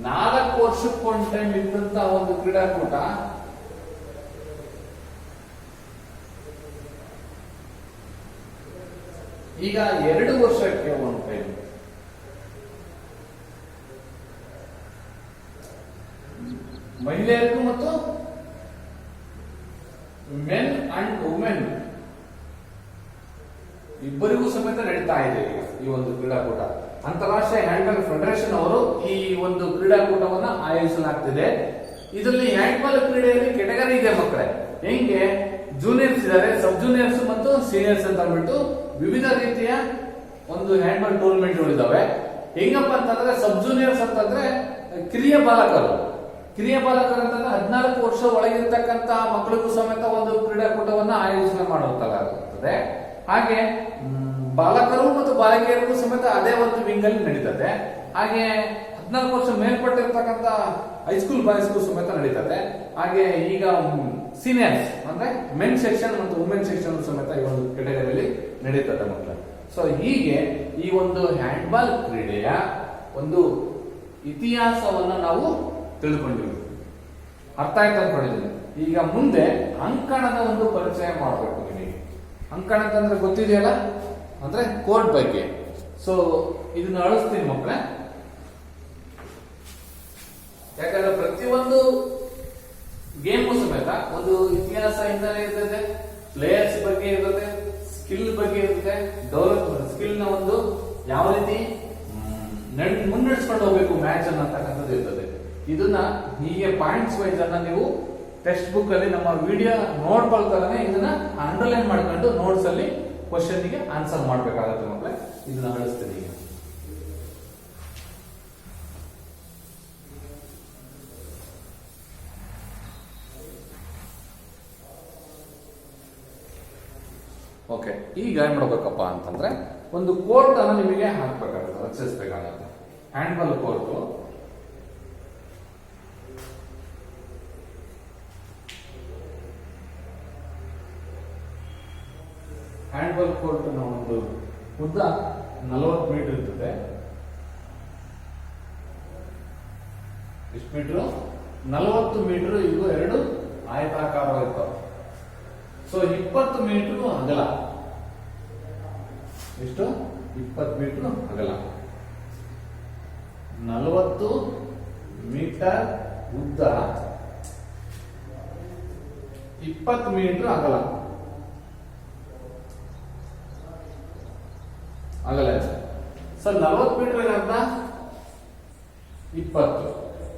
4 ವರ್ಷಕ್ಕೊಂದು ಟೈಮ್ ಇದ್ದಂತಹ ಒಂದು ಕ್ರೀಡಾಕೂಟ ಈಗ 2 ವರ್ಷಕ್ಕೆ ಒಂದು ಟೈಮ್. ಮಹಿಳೆಯರಿಗೂ ಮತ್ತು ಮೆನ್ ಅಂಡ್ ವುಮೆನ್ ಇಬ್ಬರಿಗೂ ಸಮೇತ ನಡೀತಾ ಇದೆ ಈಗ ಈ ಒಂದು ಕ್ರೀಡಾಕೂಟ. ಅಂತಾರಾಷ್ಟ್ರೀಯ ಹ್ಯಾಂಡ್ಬಾಲ್ ಫೆಡರೇಷನ್ ಅವರು ಈ ಒಂದು ಕ್ರೀಡಾಕೂಟವನ್ನ ಆಯೋಜಿಸಲಾಗ್ತಿದೆ. ಇದರಲ್ಲಿ ಹ್ಯಾಂಡ್ಬಾಲ್ ಕ್ರೀಡೆಯಲ್ಲಿ ಕೆಟಗರಿ ಇದೆ ಮಕ್ಕಳೇ. ಹೆಂಗೆ ಜೂನಿಯರ್ಸ್ ಇದ್ದಾರೆ, ಸಬ್ ಜೂನಿಯರ್ಸ್ ಮತ್ತು ಸೀನಿಯರ್ಸ್ ಅಂತ ಅಂದ್ಬಿಟ್ಟು ವಿವಿಧ ರೀತಿಯ ಒಂದು ಹ್ಯಾಂಡ್ಬಾಲ್ ಟೂರ್ನಮೆಂಟ್ಗಳು ಇದಾವೆ. ಹೆಂಗಪ್ಪ ಅಂತಂದ್ರೆ ಸಬ್ ಜೂನಿಯರ್ಸ್ ಅಂತಂದ್ರೆ ಕಿರಿಯ ಬಾಲಕರು ಅಂತಂದ್ರೆ 14 ವರ್ಷ ಒಳಗಿರ್ತಕ್ಕಂತ ಮಕ್ಕಳಿಗೂ ಸಮೇತ ಒಂದು ಕ್ರೀಡಾಕೂಟವನ್ನ ಆಯೋಜನೆ ಮಾಡುತ್ತಲಾಗುತ್ತದೆ. ಹಾಗೆ ಬಾಲಕರು ಮತ್ತು ಬಾಲಕಿಯರಿಗೂ ಸಮೇತ ಅದೇ ಒಂದು ವಿಂಗ್ ಅಲ್ಲಿ ನಡೀತದೆ. ಹಾಗೆ 14 ವರ್ಷ ಮೇಲ್ಪಟ್ಟಿರ್ತಕ್ಕಂಥ ಹೈಸ್ಕೂಲ್ ಬಾಯ್ಸ್ಗೂ ಸಮೇತ ನಡೀತದೆ. ಹಾಗೆ ಈಗ ಸೀನಿಯರ್ಸ್ ಅಂದ್ರೆ ಮೆನ್ ಸೆಕ್ಷನ್ ಮತ್ತು ವುಮೆನ್ ಸೆಕ್ಷನ್ ಸಮೇತ ಈ ಒಂದು ಕೆಟಗರಿಯಲ್ಲಿ ನಡೀತದೆ ಮಕ್ಕಳು. ಹೀಗೆ ಈ ಒಂದು ಹ್ಯಾಂಡ್ಬಾಲ್ ಕ್ರೀಡೆಯ ಒಂದು ಇತಿಹಾಸವನ್ನ ನಾವು ತಿಳ್ಕೊಂಡಿವಿ. ಅರ್ಥ ಆಯ್ತು ಅನ್ಕೊಂಡಿದ್ದೀನಿ. ಈಗ ಮುಂದೆ ಅಂಕಣದ ಒಂದು ಪರಿಚಯ ಮಾಡಬೇಕು ನಿಮಗೆ. ಅಂಕಣ ಅಂತಂದ್ರೆ ಗೊತ್ತಿದೆಯಲ್ಲ, ಅಂದ್ರೆ ಕೋರ್ಟ್ ಬಗ್ಗೆ. ಇದನ್ನ ಅಳಿಸ್ತೀನಿ ಮಕ್ಕಳೇ, ಯಾಕಂದ್ರೆ ಪ್ರತಿಯೊಂದು ಗೇಮು ಸಮೇತ ಒಂದು ಇತಿಹಾಸ ಹಿನ್ನೆಲೆ ಇರ್ತದೆ, ಪ್ಲೇಯರ್ಸ್ ಬಗ್ಗೆ ಇರ್ತದೆ, ಸ್ಕಿಲ್ ಬಗ್ಗೆ ಇರುತ್ತೆ, ಡೆವಲಪ್ಮೆಂಟ್ ಸ್ಕಿಲ್ ನ ಒಂದು ಯಾವ ರೀತಿ ಮುನ್ನಡೆಸ್ಕೊಂಡು ಹೋಗ್ಬೇಕು ಮ್ಯಾಚ್ ಅನ್ನತಕ್ಕಂಥದ್ದು ಇರ್ತದೆ. ಇದನ್ನ ಹೀಗೆ ಪಾಯಿಂಟ್ಸ್ ವೈಸ್ ಅನ್ನ ನೀವು ಟೆಕ್ಸ್ಟ್ ಬುಕ್ ಅಲ್ಲಿ ನಮ್ಮ ವಿಡಿಯೋ ನೋಡ್ಕೊಳ್ತಾನೆ ಇದನ್ನ ಅಂಡರ್ಲೈನ್ ಮಾಡ್ಕೊಂಡು ನೋಟ್ಸ್ ಅಲ್ಲಿ ಕ್ವಶನ್ ಗೆ ಆನ್ಸರ್ ಮಾಡ್ಬೇಕಾಗತ್ತೆ ಮಕ್ಕಳೇ. ಇದನ್ನ ಅಳಿಸ್ತೀನಿ ಈಗ. ಓಕೆ, ಈಗ ಏನ್ ಮಾಡ್ಬೇಕಪ್ಪ ಅಂತಂದ್ರೆ ಒಂದು ಕೋರ್ಟ್ ಅನ್ನು ನಿಮಗೆ ಹಾಕ್ಬೇಕಾಗುತ್ತೆ, ರಚಿಸಬೇಕಾಗುತ್ತೆ. ಹ್ಯಾಂಡ್ಬಾಲ್ ಕೋರ್ಟ್ ನ ಒಂದು ಉದ್ದ 40 ಮೀಟರ್ ಇರ್ತದೆ. ಎಷ್ಟು ಮೀಟರ್? 40 ಮೀಟರ್. ಇವು 2 ಆಯತಾಕಾರವಾಗಿರ್ತಾವೆ. 20 ಮೀಟರ್ ಅಗಲ. ಎಷ್ಟು? 20 ಮೀಟರ್ ಅಗಲ, 40 ಮೀಟರ್ ಉದ್ದ, 20 ಮೀಟರ್ ಅಗಲ. ಅಗಲ 40 ಮೀಟರ್ ಅರ್ಧ 20.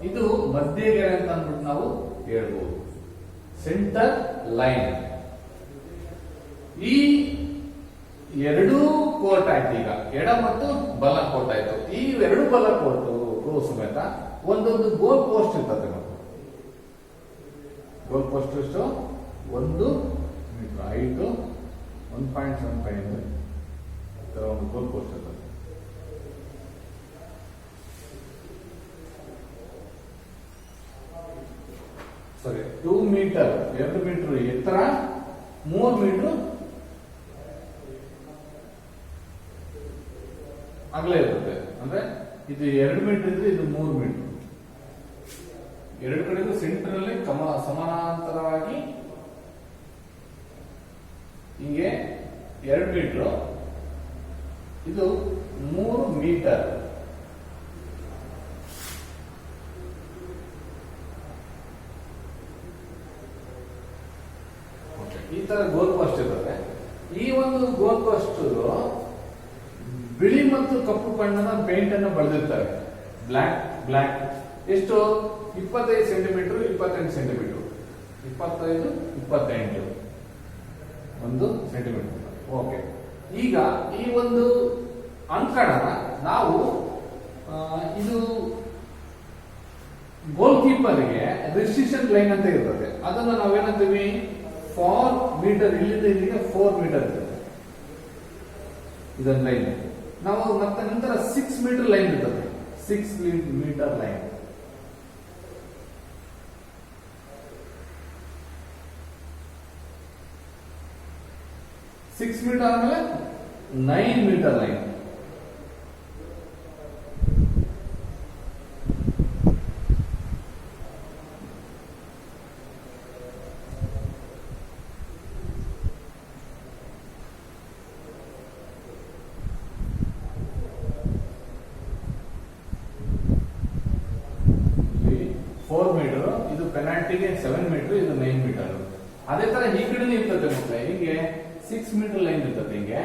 ಇದು ಮಧ್ಯಗೆರೆ ಅಂತ ಅಂದ್ಬಿಟ್ಟು ನಾವು ಹೇಳ್ಬೋದು, ಸೆಂಟರ್ ಲೈನ್. ಈ 2 ಕೋರ್ಟ್ ಆಯ್ತು. ಈಗ ಎಡ ಮತ್ತು ಬಲ ಕೋರ್ಟ್ ಆಯ್ತು. ಈ 2 ಬಲ ಕೋರ್ಟ್ ಸಮೇತ ಒಂದೊಂದು ಗೋಲ್ ಪೋಸ್ಟ್ ಇರ್ತದೆ. ಗೋಲ್ ಪೋಸ್ಟ್ ಎಷ್ಟು? 1, ಮೀಟರ್, ಹೈಟು 1.75 ಇದೆ. ಈ ಥರ ಒಂದು ಗೋಲ್ ಪೋಸ್ಟ್ ಇರ್ತದೆ. ಸರಿ, 2 ಮೀಟರ್, 2 ಮೀಟರ್ ಎತ್ತರ, 3 ಮೀಟರ್ ಅಗಲ ಇರುತ್ತೆ. ಅಂದ್ರೆ ಇದು 2 ಮೀಟರ್ ಇದ್ರೆ ಇದು 3 ಮೀಟರ್. ಎರಡು ಕಡೆಗೂ ಸೆಂಟರ್ ಅಲ್ಲಿ ಸಮಾನಾಂತರವಾಗಿ ಹಿಂಗೆ 2 ಮೀಟರ್, ಇದು 3 ಮೀಟರ್. ಈ ತರ ಗೋಲ್ ಪೋಸ್ಟ್ ಇರುತ್ತೆ. ಈ ಒಂದು ಗೋಲ್ ಪೋಸ್ಟ್ ಬಿಳಿ ಮತ್ತು ಕಪ್ಪು ಬಣ್ಣದ ಪೇಂಟ್ ಅನ್ನು ಬಳದಿರ್ತಾರೆ. ಬ್ಲಾಕ್ ಎಷ್ಟು? 25 ಸೆಂಟಿಮೀಟರ್, 28 ಸೆಂಟಿಮೀಟರ್, 25, 28 1 ಸೆಂಟಿಮೀಟರ್. ಓಕೆ, ಈಗ ಈ ಒಂದು ಅಂಕಣ ನಾವು ಇದು ಗೋಲ್ ಕೀಪರ್ಗೆ ರಿಸ್ಟ್ರಿಕ್ಷನ್ ಲೈನ್ ಅಂತ ಇರ್ತದೆ. ಅದನ್ನು ನಾವೇನಂತೀವಿ? 4 ಮೀಟರ್. ಇಲ್ಲಿಂದ ಇಲ್ಲಿಗೆ 4 ಮೀಟರ್ ಇರ್ತದೆ ಇದನ್ನ ಲೈನ್. ನಾವು ಮತ್ತೆ ನಂತರ 6 ಮೀಟರ್ ಲೈನ್ ಇರ್ತದೆ. 6 ಮೀಟರ್ ಲೈನ್. ಸಿಕ್ಸ್ ಮೀಟರ್ ಆದ್ಮೇಲೆ 9 ಮೀಟರ್ ಲೈನ್. ಇದು ಪೆನಾಲ್ಟಿಗೆ 7 ಮೀಟರ್, ಇದು 9 ಮೀಟರ್. ಅದೇ ತರ ಈ ಕಡೆ ಇರ್ತದೆ ಮಕ್ಕಳೇ. ಹೀಗೆ 6 ಮೀಟರ್ ಲೈನ್ ಇರ್ತದೆ. ಹಿಂಗೆ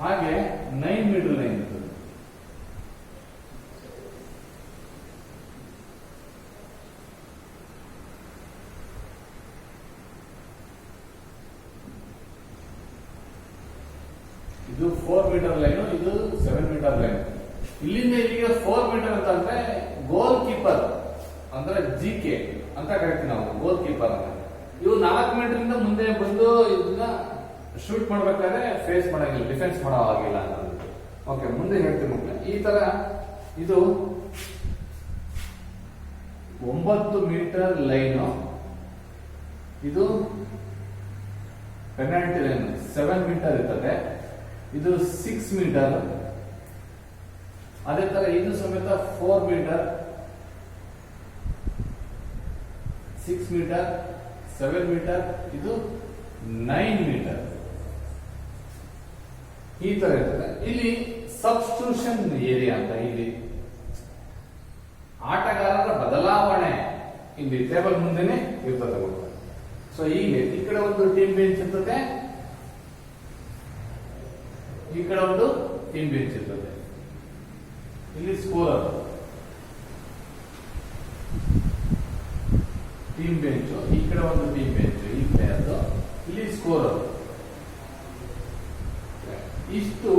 ಹಾಗೆ 9 ಮೀಟರ್ ಲೈನ್ ಇರ್ತದೆ. ಇದು 4 ಮೀಟರ್ ಲೈನ್, ಇದು 7 ಮೀಟರ್ ಲೈನ್. ಇಲ್ಲಿಂದ ಇಲ್ಲಿಗೆ 4 ಮೀಟರ್ ಅಂತ ಅಂದ್ರೆ ಗೋಲ್ ಕೀಪರ್ ಅಂದ್ರೆ ಜಿಕೆ ಅಂತ ಕರಿತೀವಿ ನಾವು. ಗೋಲ್ ಕೀಪರ್ ಇವು 4 ಮೀಟರ್ ಇಂದ ಮುಂದೆ ಬಂದು ಇದನ್ನ ಶೂಟ್ ಮಾಡ್ಬೇಕಾದ್ರೆ ಫೇಸ್ ಮಾಡಂಗಿಲ್ಲ, ಡಿಫೆನ್ಸ್ ಮಾಡೋ ಆಗಿಲ್ಲ ಅಂತ. ಓಕೆ, ಮುಂದೆ ಹೇಳ್ತೀನಿ ಮಕ್ಕಳೇ. ಈ ತರ ಇದು 9 ಮೀಟರ್ ಲೈನು, ಇದು ಪೆನಾಲ್ಟಿ ಲೈನ್ 7 ಮೀಟರ್ ಇರ್ತದೆ. ಇದು 6 ಮೀಟರ್. ಅದೇ ತರ ಇದು ಸಮೇತ 4 ಮೀಟರ್, 6 ಮೀಟರ್, 7 ಮೀಟರ್, ಇದು 9 ಮೀಟರ್. ಈ ತರ ಇರ್ತದೆ. ಇಲ್ಲಿ ಸಬ್ಸ್ಟಿಟ್ಯೂಷನ್ ಏರಿಯಾ ಅಂತ, ಇಲ್ಲಿ ಆಟಗಾರರ ಬದಲಾವಣೆ ಇಲ್ಲಿ ಟೇಬಲ್ ಮುಂದೆನೆ ಇರ್ತದೆ. ಸೊ ಹೀಗೆ ಈ ಕಡೆ ಒಂದು ಟೀಮ್ ಬೆಂಚ್ ಇರ್ತದೆ, ಈ ಕಡೆ ಒಂದು ಟೀಮ್ ಬೆಂಚ್ ಇರ್ತದೆ. ಇಲ್ಲಿ ಸ್ಕೋರರ್ ಟೀಮ್ ಬೆಂಚ್, ಈ ಕಡೆ ಒಂದು ಟೀಮ್ ಬೆಂಚ್, ಈ ಪ್ಲೇಯರ್, ಇಲ್ಲಿ ಸ್ಕೋರರ್. ಇಷ್ಟು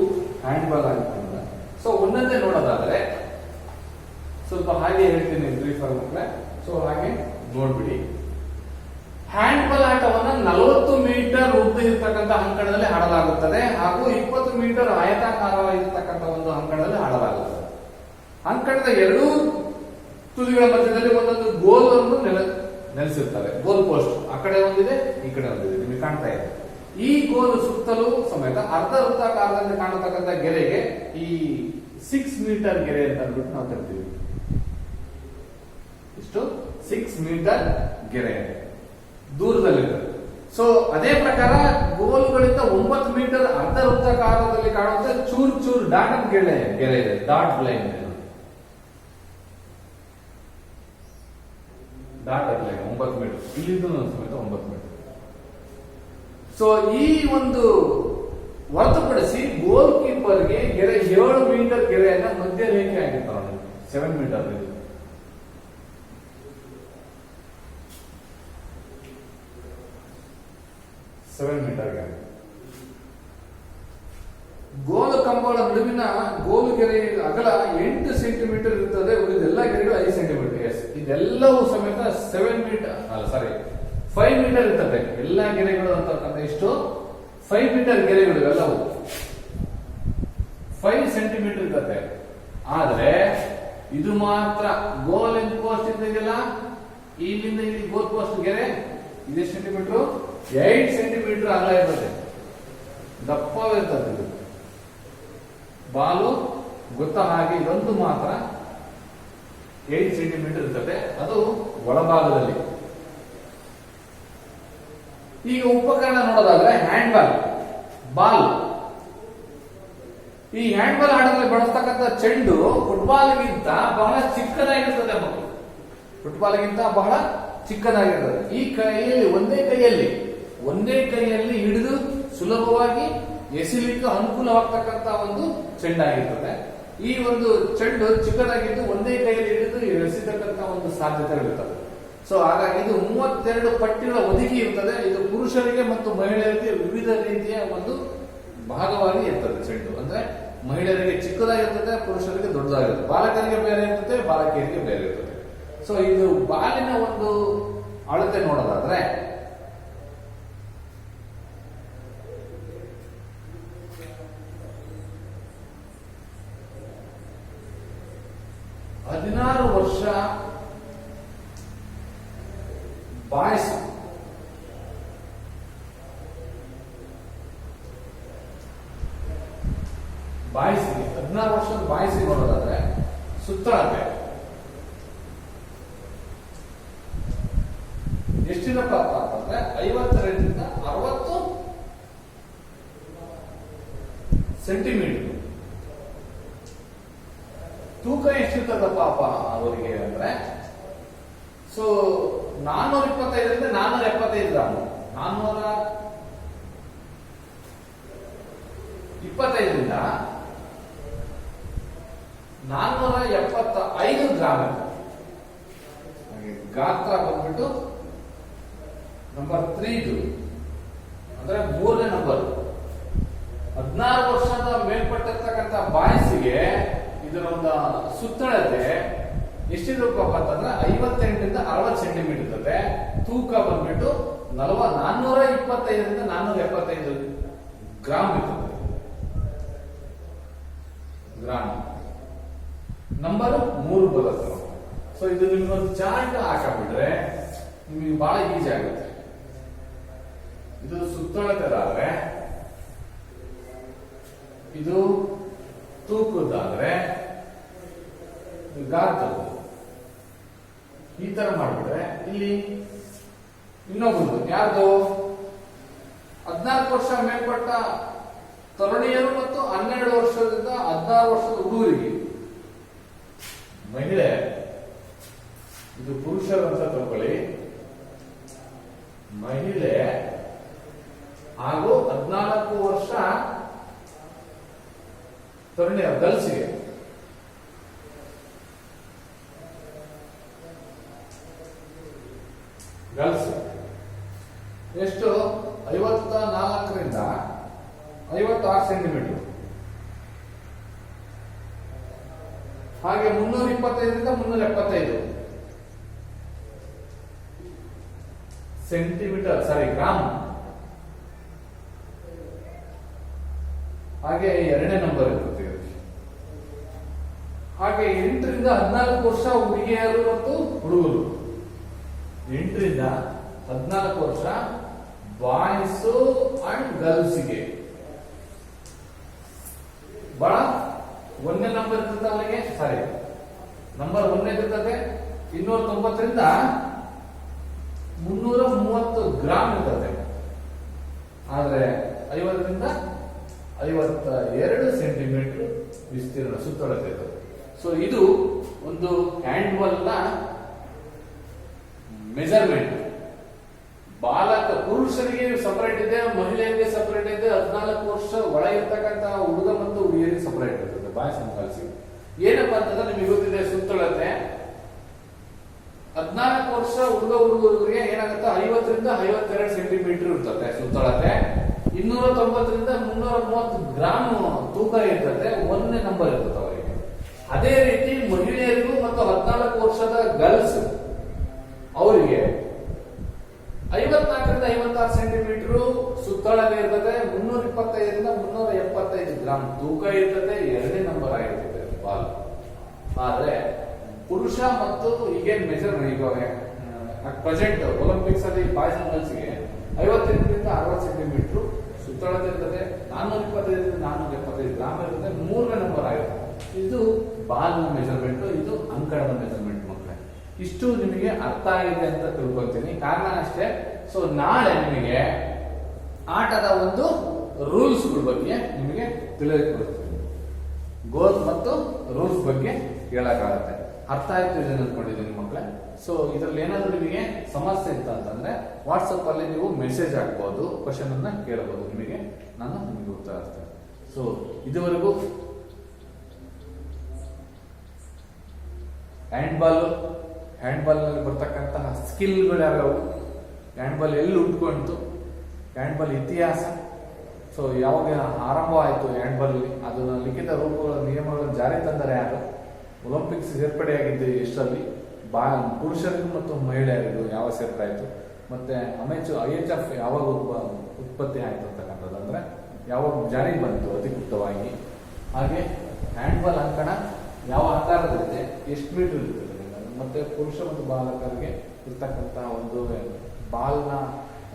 ಹ್ಯಾಂಡ್ ಬಾಲ್ ಆಗ್ತದೆ. ಸೊ ಒಂದೊಂದೇ ನೋಡೋದಾದ್ರೆ ಸ್ವಲ್ಪ ಹಾಗೆ ಹೇಳ್ತೀನಿ ಬ್ರೀಫರ್ ಮಕ್ಕಳೇ. ಸೊ ಹಾಗೆ ನೋಡ್ಬಿಡಿ. ಹ್ಯಾಂಡ್ ಬಾಲ್ ಆಟವನ್ನ 40 ಮೀಟರ್ ಉದ್ದ ಇರತಕ್ಕಂತ ಅಂಕಣದಲ್ಲಿ ಆಡಲಾಗುತ್ತದೆ ಹಾಗೂ 20 ಮೀಟರ್ ಆಯತಾಕಾರವಾಗಿರ್ತಕ್ಕಂಥ ಒಂದು ಅಂಕಣದಲ್ಲಿ ಆಡಲಾಗುತ್ತದೆ. ಅಂಕಣದ ಎರಡೂ ತುದಿಗಳ ಮಧ್ಯದಲ್ಲಿ ಒಂದೊಂದು ಗೋಲ್ ಅನ್ನು ನೆಲೆಸಿರ್ತಾರೆ. ಗೋಲ್ ಪೋಸ್ಟ್ ಆ ಕಡೆ ಒಂದಿದೆ, ಈ ಕಡೆ ಒಂದಿದೆ, ನಿಮಗೆ ಕಾಣ್ತಾ ಇದೆ. ಈ ಗೋಲ್ ಸುತ್ತಲೂ ಸಮೇತ ಅರ್ಧ ವೃತ್ತಾಕಾರದಲ್ಲಿ ಕಾಣತಕ್ಕಂಥ ಗೆರೆಗೆ ಈ 6 ಮೀಟರ್ ಗೆರೆ ಅಂತ ಅಂದ್ಬಿಟ್ಟು ನಾವು ಕರಿತೀವಿ. ಇಷ್ಟು 6 ಮೀಟರ್ ಗೆರೆ ದೂರದಲ್ಲಿರ್ತದೆ. ಸೊ ಅದೇ ಪ್ರಕಾರ ಗೋಲ್ಗಳಿಂದ 9 ಮೀಟರ್ ಅರ್ಧ ವೃತ್ತಾಕಾರದಲ್ಲಿ ಕಾಣುವಂತ ಚೂರ್ ಡಾಟೆಡ್ ಗೆರೆ ಇದೆ, dot line. Dotted line 9 metre, ಇಲ್ಲಿಂದ ಸಮೇತ 9 ಮೀಟರ್. ಸೊ ಈ ಒಂದು ಹೊರತುಪಡಿಸಿ ಗೋಲ್ ಕೀಪರ್ಗೆ ಗೆರೆ 7 ಮೀಟರ್ ಗೆರೆಯನ್ನ ಮಧ್ಯ ರೇಖೆ ಆಗಿರ್ತಾರೆ. 7 ಮೀಟರ್ ಇದು. ಕಂಬಗಳ ನಡುವಿನ ಗೋಲು ಗೆರೆ ಅಗಲ 8 ಸೆಂಟಿಮೀಟರ್ ಇರುತ್ತದೆ, ಉಳಿದೆಲ್ಲ ಗೆರೆಗಳು 5 ಸೆಂಟಿಮೀಟರ್. ಎಸ್, ಇದೆಲ್ಲವೂ ಸಮೇತ 7 ಮೀಟರ್ ಅಲ್ಲ ಸಾರಿ 5 ಮೀಟರ್ ಇರ್ತದೆ. ಎಲ್ಲ ಗೆರೆಗಳು ಅಂತಕ್ಕಂಥ ಎಷ್ಟು 5 ಮೀಟರ್ ಗೆರೆಗಳು ಎಲ್ಲವೂ 5 ಸೆಂಟಿಮೀಟರ್ ಇರ್ತದೆ. ಆದ್ರೆ ಇದು ಮಾತ್ರ ಗೋಲ್ ಎಂಡ್ ಪೋಸ್ಟ್ ಇದೆಯಲ್ಲ, ಇಲ್ಲಿಂದ ಇಲ್ಲಿ ಗೋಲ್ ಪೋಸ್ಟ್ ಗೆರೆ ಇದೆಷ್ಟು ಸೆಂಟಿಮೀಟರ್ 8 ಸೆಂಟಿಮೀಟರ್ ಅಗಲ ಇರ್ತದೆ, ದಪ್ಪವಿರ್ತದೆ. ಇದು ಬಾಲು ಗೊತ್ತ ಹಾಗೆ ಇದೊಂದು ಮಾತ್ರ 8 ಸೆಂಟಿಮೀಟರ್ ಇರ್ತದೆ, ಅದು ಒಳಭಾಗದಲ್ಲಿ. ಈಗ ಉಪಕರಣ ನೋಡೋದಾದ್ರೆ ಹ್ಯಾಂಡ್ ಬಾಲ್. ಈ ಹ್ಯಾಂಡ್ ಬಾಲ್ ಆಟದಲ್ಲಿ ಬಳಸ್ತಕ್ಕಂಥ ಚೆಂಡು ಫುಟ್ಬಾಲ್ಗಿಂತ ಬಹಳ ಚಿಕ್ಕದಾಗಿರ್ತದೆ ಮಕ್ಕಳು, ಫುಟ್ಬಾಲ್ಗಿಂತ ಬಹಳ ಚಿಕ್ಕದಾಗಿರ್ತದೆ. ಈ ಕೈಯಲ್ಲಿ ಒಂದೇ ಕೈಯಲ್ಲಿ ಹಿಡಿದು ಸುಲಭವಾಗಿ ಎಸಿಲಿಕ್ಕೆ ಅನುಕೂಲವಾಗ್ತಕ್ಕಂತ ಒಂದು ಚೆಂಡಾಗಿರ್ತದೆ. ಈ ಒಂದು ಚೆಂಡು ಚಿಕ್ಕದಾಗಿದ್ದು ಒಂದೇ ಕೈಯಲ್ಲಿ ಹಿಡಿದು ಎಸಿತಕ್ಕಂತ ಒಂದು ಸಾಧ್ಯತೆಗಳಿರ್ತದೆ. ಸೊ ಹಾಗಾಗಿ ಇದು 32 ಪಟ್ಟಿಗಳ ಒದಗಿ ಇರ್ತದೆ. ಇದು ಪುರುಷರಿಗೆ ಮತ್ತು ಮಹಿಳೆಯರಿಗೆ ವಿವಿಧ ರೀತಿಯ ಒಂದು ಭಾಗವಾಗಿ ಇರ್ತದೆ. ಚೆಂಡು ಅಂದ್ರೆ ಮಹಿಳೆಯರಿಗೆ ಚಿಕ್ಕದಾಗಿರ್ತದೆ, ಪುರುಷರಿಗೆ ದೊಡ್ಡದಾಗಿರ್ತದೆ, ಬಾಲಕರಿಗೆ ಬೇರೆ ಇರ್ತದೆ, ಬಾಲಕಿಯರಿಗೆ ಬೇರೆ ಇರ್ತದೆ. ಸೊ ಇದು ಬಾಲಿನ ಒಂದು ಅಳತೆ ನೋಡೋದಾದ್ರೆ 16 ವರ್ಷ ಬಾಯ್ಸ್ 16 ವರ್ಷದ ಬಾಯ್ಸ್ ನೋಡೋದಾದ್ರೆ ಸುತ್ತಳತೆ ಎಷ್ಟಿರಪ್ಪ ಅಂತಂದ್ರೆ 52ರಿಂದ 60 ಸೆಂಟಿಮೀಟರ್. ತೂಕ ಎಷ್ಟಿರ್ತದಪ್ಪ ಅವರಿಗೆ ಅಂದ್ರೆ ಸೊ 425ರಿಂದ 475 ಗ್ರಾಮ್, 425ರಿಂದ 475 ಗ್ರಾಮ್. ಗಾತ್ರ ಬಂದ್ಬಿಟ್ಟು ನಂಬರ್ 3 ಅಂದ್ರೆ 3ನೇ ನಂಬರ್. 16 ವರ್ಷದ ಮೇಲ್ಪಟ್ಟಿರ್ತಕ್ಕಂಥ ಬಾಯ್ಸಿಗೆ ಇದರ ಒಂದು ಸುತ್ತಳತೆ ಎಷ್ಟಿರಪ್ಪ ಅಂತಂದ್ರೆ 58ರಿಂದ 60 ಸೆಂಟಿಮೀಟರ್ ಇರ್ತದೆ. ತೂಕ ಬಂದ್ಬಿಟ್ಟು 425ರಿಂದ 475 ಗ್ರಾಮ್ ಇರ್ತದೆ. ಗ್ರಾಮ್ ನಂಬರ್ 3 ಬರುತ್ತೆ. ಸೊ ಇದು ನಿಮ್ಗೊಂದು ಚಾರ್ಟ್ ಹಾಕಬಿಟ್ರೆ ನಿಮಗೆ ಬಹಳ ಈಜಿ ಆಗುತ್ತೆ. ಇದು ಸುತ್ತಳತೆದಾದ್ರೆ, ಇದು ತೂಕದಾದ್ರೆ, ಗಾತ್ರ ಈ ತರ ಮಾಡಿಬಿಟ್ರೆ ಇಲ್ಲಿ ಇನ್ನೊಬ್ಬರು ಯಾರ್ದು 14 ವರ್ಷ ಮೇಲ್ಪಟ್ಟ ತರುಣಿಯರು ಮತ್ತು 12 ವರ್ಷದಿಂದ 16 ವರ್ಷದ ಹುಡುಗರಿಗೆ ಮಹಿಳೆ, ಇದು ಪುರುಷರು ಅಂತ ತಿಳ್ಕೊಳ್ಳಿ, ಮಹಿಳೆ ಹಾಗೂ 14 ವರ್ಷ ತರುಣಿಯ ಗರ್ಲ್ಸ್ಗೆ ಎಷ್ಟು 54ರಿಂದ 56 ಸೆಂಟಿಮೀಟರ್. ಹಾಗೆ 325ರಿಂದ 375 ಸೆಂಟಿಮೀಟರ್ ಗ್ರಾಮ್. ಹಾಗೆ 2ನೇ ನಂಬರ್ ಇರುತ್ತೆ. ಹಾಗೆ 8ರಿಂದ 14 ವರ್ಷ ಹುಡುಗಿಯರು ಮತ್ತು ಹುಡುಗರು, 8ರಿಂದ 14 ವರ್ಷ ಬಾಯ್ಸ್ ಅಂಡ್ ಗರ್ಲ್ಸ್ಗೆ ಬಹಳ 1ನೇ ನಂಬರ್ ಇರ್ತದೆ. ಅವರಿಗೆ ನಂಬರ್ 1 ಇರ್ತದೆ. 290ರಿಂದ 330 ಗ್ರಾಮ್ ಇರ್ತದೆ. ಆದ್ರೆ 50ರಿಂದ 52 ಸೆಂಟಿಮೀಟರ್ ವಿಸ್ತೀರ್ಣ ಸುತ್ತಳತೆ ಇರ್ತದೆ. ಸೊ ಇದು ಒಂದು ಹ್ಯಾಂಡ್ ಬಾಲ್ ನ ಮೆಜರ್ಮೆಂಟ್. ಬಾಲಕ ಪುರುಷರಿಗೆ ಸಪರೇಟ್ ಇದೆ, ಮಹಿಳೆಯರಿಗೆ ಸಪರೇಟ್ ಇದೆ. 14 ವರ್ಷ ಒಳಗಿರ್ತಕ್ಕಂಥ ಹುಡುಗ ಮತ್ತು ಹುಡುಗಿಯರಿಗೆ ಸಪರೇಟ್ ಇರ್ತದೆ ಬಾಯ್ಸ್ ಅಂಡ್ ಗರ್ಲ್ಸ್. ಏನಪ್ಪಾ ಅಂತಂದ್ರೆ ನಿಮಗೆ ಗೊತ್ತಿದೆ ಸುತ್ತಳತೆ 14 ವರ್ಷ ಹುಡುಗರಿಗೆ ಏನಾಗುತ್ತೆ 50ರಿಂದ 52 ಸೆಂಟಿಮೀಟರ್ ಇರ್ತದೆ ಸುತ್ತಳತೆ. 290ರಿಂದ 330 ಗ್ರಾಮ್ ತೂಕ ಇರ್ತದೆ, 1ನೇ ನಂಬರ್ ಇರ್ತದೆ ಅವರಿಗೆ. ಅದೇ ರೀತಿ ಮಹಿಳೆಯರಿಗೂ ಮತ್ತು 14 ವರ್ಷದ ಗರ್ಲ್ಸ್ ಅವರಿಗೆ 54ರಿಂದ 56 ಸೆಂಟಿಮೀಟರ್ ಸುತ್ತಳತೆ ಇರ್ತದೆ, 325ರಿಂದ 375 ಗ್ರಾಮ್ ತೂಕ ಇರ್ತದೆ, 2ನೇ ನಂಬರ್ ಆಗಿರ್ತದೆ ಬಾಲ್. ಆದ್ರೆ ಪುರುಷ ಮತ್ತು ಈಗೇನ್ ಮೆಜರ್ಮೆಂಟ್ ಪ್ರೆಸೆಂಟ್ ಒಲಿಂಪಿಕ್ಸ್ ಅಲ್ಲಿ ಬಾಯ್ಸ್ ಅಂಡ್ ಗರ್ಲ್ಸ್ ಗೆ 58ರಿಂದ 60 ಸೆಂಟಿಮೀಟರ್ ಸುತ್ತಳತೆ ಇರ್ತದೆ, 425ರಿಂದ 475 ಗ್ರಾಮ್ ಇರ್ತದೆ, 3ನೇ ನಂಬರ್ ಆಗಿರ್ತದೆ. ಇದು ಬಾಲ್ ಮೆಜರ್ಮೆಂಟ್, ಇದು ಅಂಕಣದ ಮೆಜರ್ಮೆಂಟ್ ಮಕ್ಕಳೇ. ಇಷ್ಟು ನಿಮಗೆ ಅರ್ಥ ಆಗಿದೆ ಅಂತ ತಿಳ್ಕೊಳ್ತೀನಿ. ಕಾರಣ ಅಷ್ಟೇ. ಸೊ ನಾಳೆ ನಿಮಗೆ ಆಟದ ಒಂದು ರೂಲ್ಸ್ ಬಗ್ಗೆ ನಿಮಗೆ ತಿಳಿದುಕೊಡ್ತೀನಿ. ಗೋಲ್ ಮತ್ತು ರೂಲ್ಸ್ ಬಗ್ಗೆ ಹೇಳಕ್ಕಾಗತ್ತೆ. ಅರ್ಥ ಆಯ್ತು ಇದನ್ನ ಅನ್ಕೊಂಡಿದ್ದೀನಿ ಮಕ್ಕಳೇ. ಸೊ ಇದ್ರಲ್ಲಿ ಏನಾದ್ರು ನಿಮಗೆ ಸಮಸ್ಯೆ ಇತ್ತು ಅಂತಂದ್ರೆ ವಾಟ್ಸಪ್ ಅಲ್ಲಿ ನೀವು ಮೆಸೇಜ್ ಹಾಕ್ಬಹುದು, ಕ್ವಶನ್ ಅನ್ನ ಕೇಳಬಹುದು, ನಾನು ನಿಮಗೆ ಉತ್ತರ ಇರ್ತೇನೆ. ಸೊ ಇದುವರೆಗೂ ಹ್ಯಾಂಡ್ಬಾಲ್ ನಲ್ಲಿ ಬರ್ತಕ್ಕಂತಹ ಸ್ಕಿಲ್ಗಳು ಯಾವ್ಯಾವು, ಹ್ಯಾಂಡ್ಬಾಲ್ ಎಲ್ಲಿ ಉಟ್ಕೊಂತು, ಹ್ಯಾಂಡ್ಬಾಲ್ ಇತಿಹಾಸ, ಸೊ ಯಾವಾಗ ಆರಂಭವಾಯಿತು ಹ್ಯಾಂಡ್ಬಾಲ್, ಅದನ್ನ ಲಿಖಿತ ರೂಪಗಳ ನಿಯಮಗಳನ್ನು ಜಾರಿ ತಂದರೆ ಯಾರು, ಒಲಿಂಪಿಕ್ಸ್ ಸೇರ್ಪಡೆಯಾಗಿದ್ದು ಎಷ್ಟರಲ್ಲಿ, ಪುರುಷರಿಗೂ ಮತ್ತು ಮಹಿಳೆಯರಿಗೂ ಯಾವ ಸೇರ್ಪಡೆ ಮತ್ತೆ IHF ಯಾವಾಗ ಉತ್ಪತ್ತಿ ಆಯಿತು ಅಂತಕ್ಕಂಥದ್ದು, ಅಂದ್ರೆ ಯಾವಾಗ ಜಾರಿಗೆ ಬಂತು ಅಧಿಕೃತವಾಗಿ, ಹಾಗೆ ಹ್ಯಾಂಡ್ಬಾಲ್ ಅಂಕಣ ಯಾವ ಆಕಾರದಲ್ಲಿದೆ, ಎಷ್ಟು ಮೀಟರ್ ಇರ್ತದೆ, ಮತ್ತೆ ಪುರುಷ ಮತ್ತು ಬಾಲಕರಿಗೆ ಇರ್ತಕ್ಕಂತಹ ಒಂದು ಬಾಲ್ನ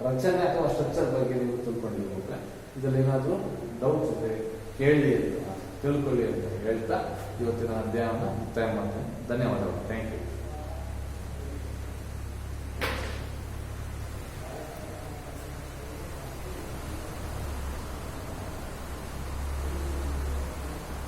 ರಚನೆ ಅಥವಾ ಸ್ಟ್ರಕ್ಚರ್ ಬಗ್ಗೆ ನೀವು ತಿಳ್ಕೊಂಡಿರ್ಬೇಕು. ಇದರಲ್ಲಿ ಏನಾದರೂ ಡೌಟ್ಸ್ ಇದೆ ಕೇಳಿ ಅಂತ ತಿಳ್ಕೊಳ್ಳಿ ಅಂತ ಹೇಳ್ತಾ ಇವತ್ತಿನ ಅಧ್ಯಾಯವನ್ನು ಮುಕ್ತಾಯ ಮಾಡ್ತೇನೆ. ಧನ್ಯವಾದಗಳು. Thank you.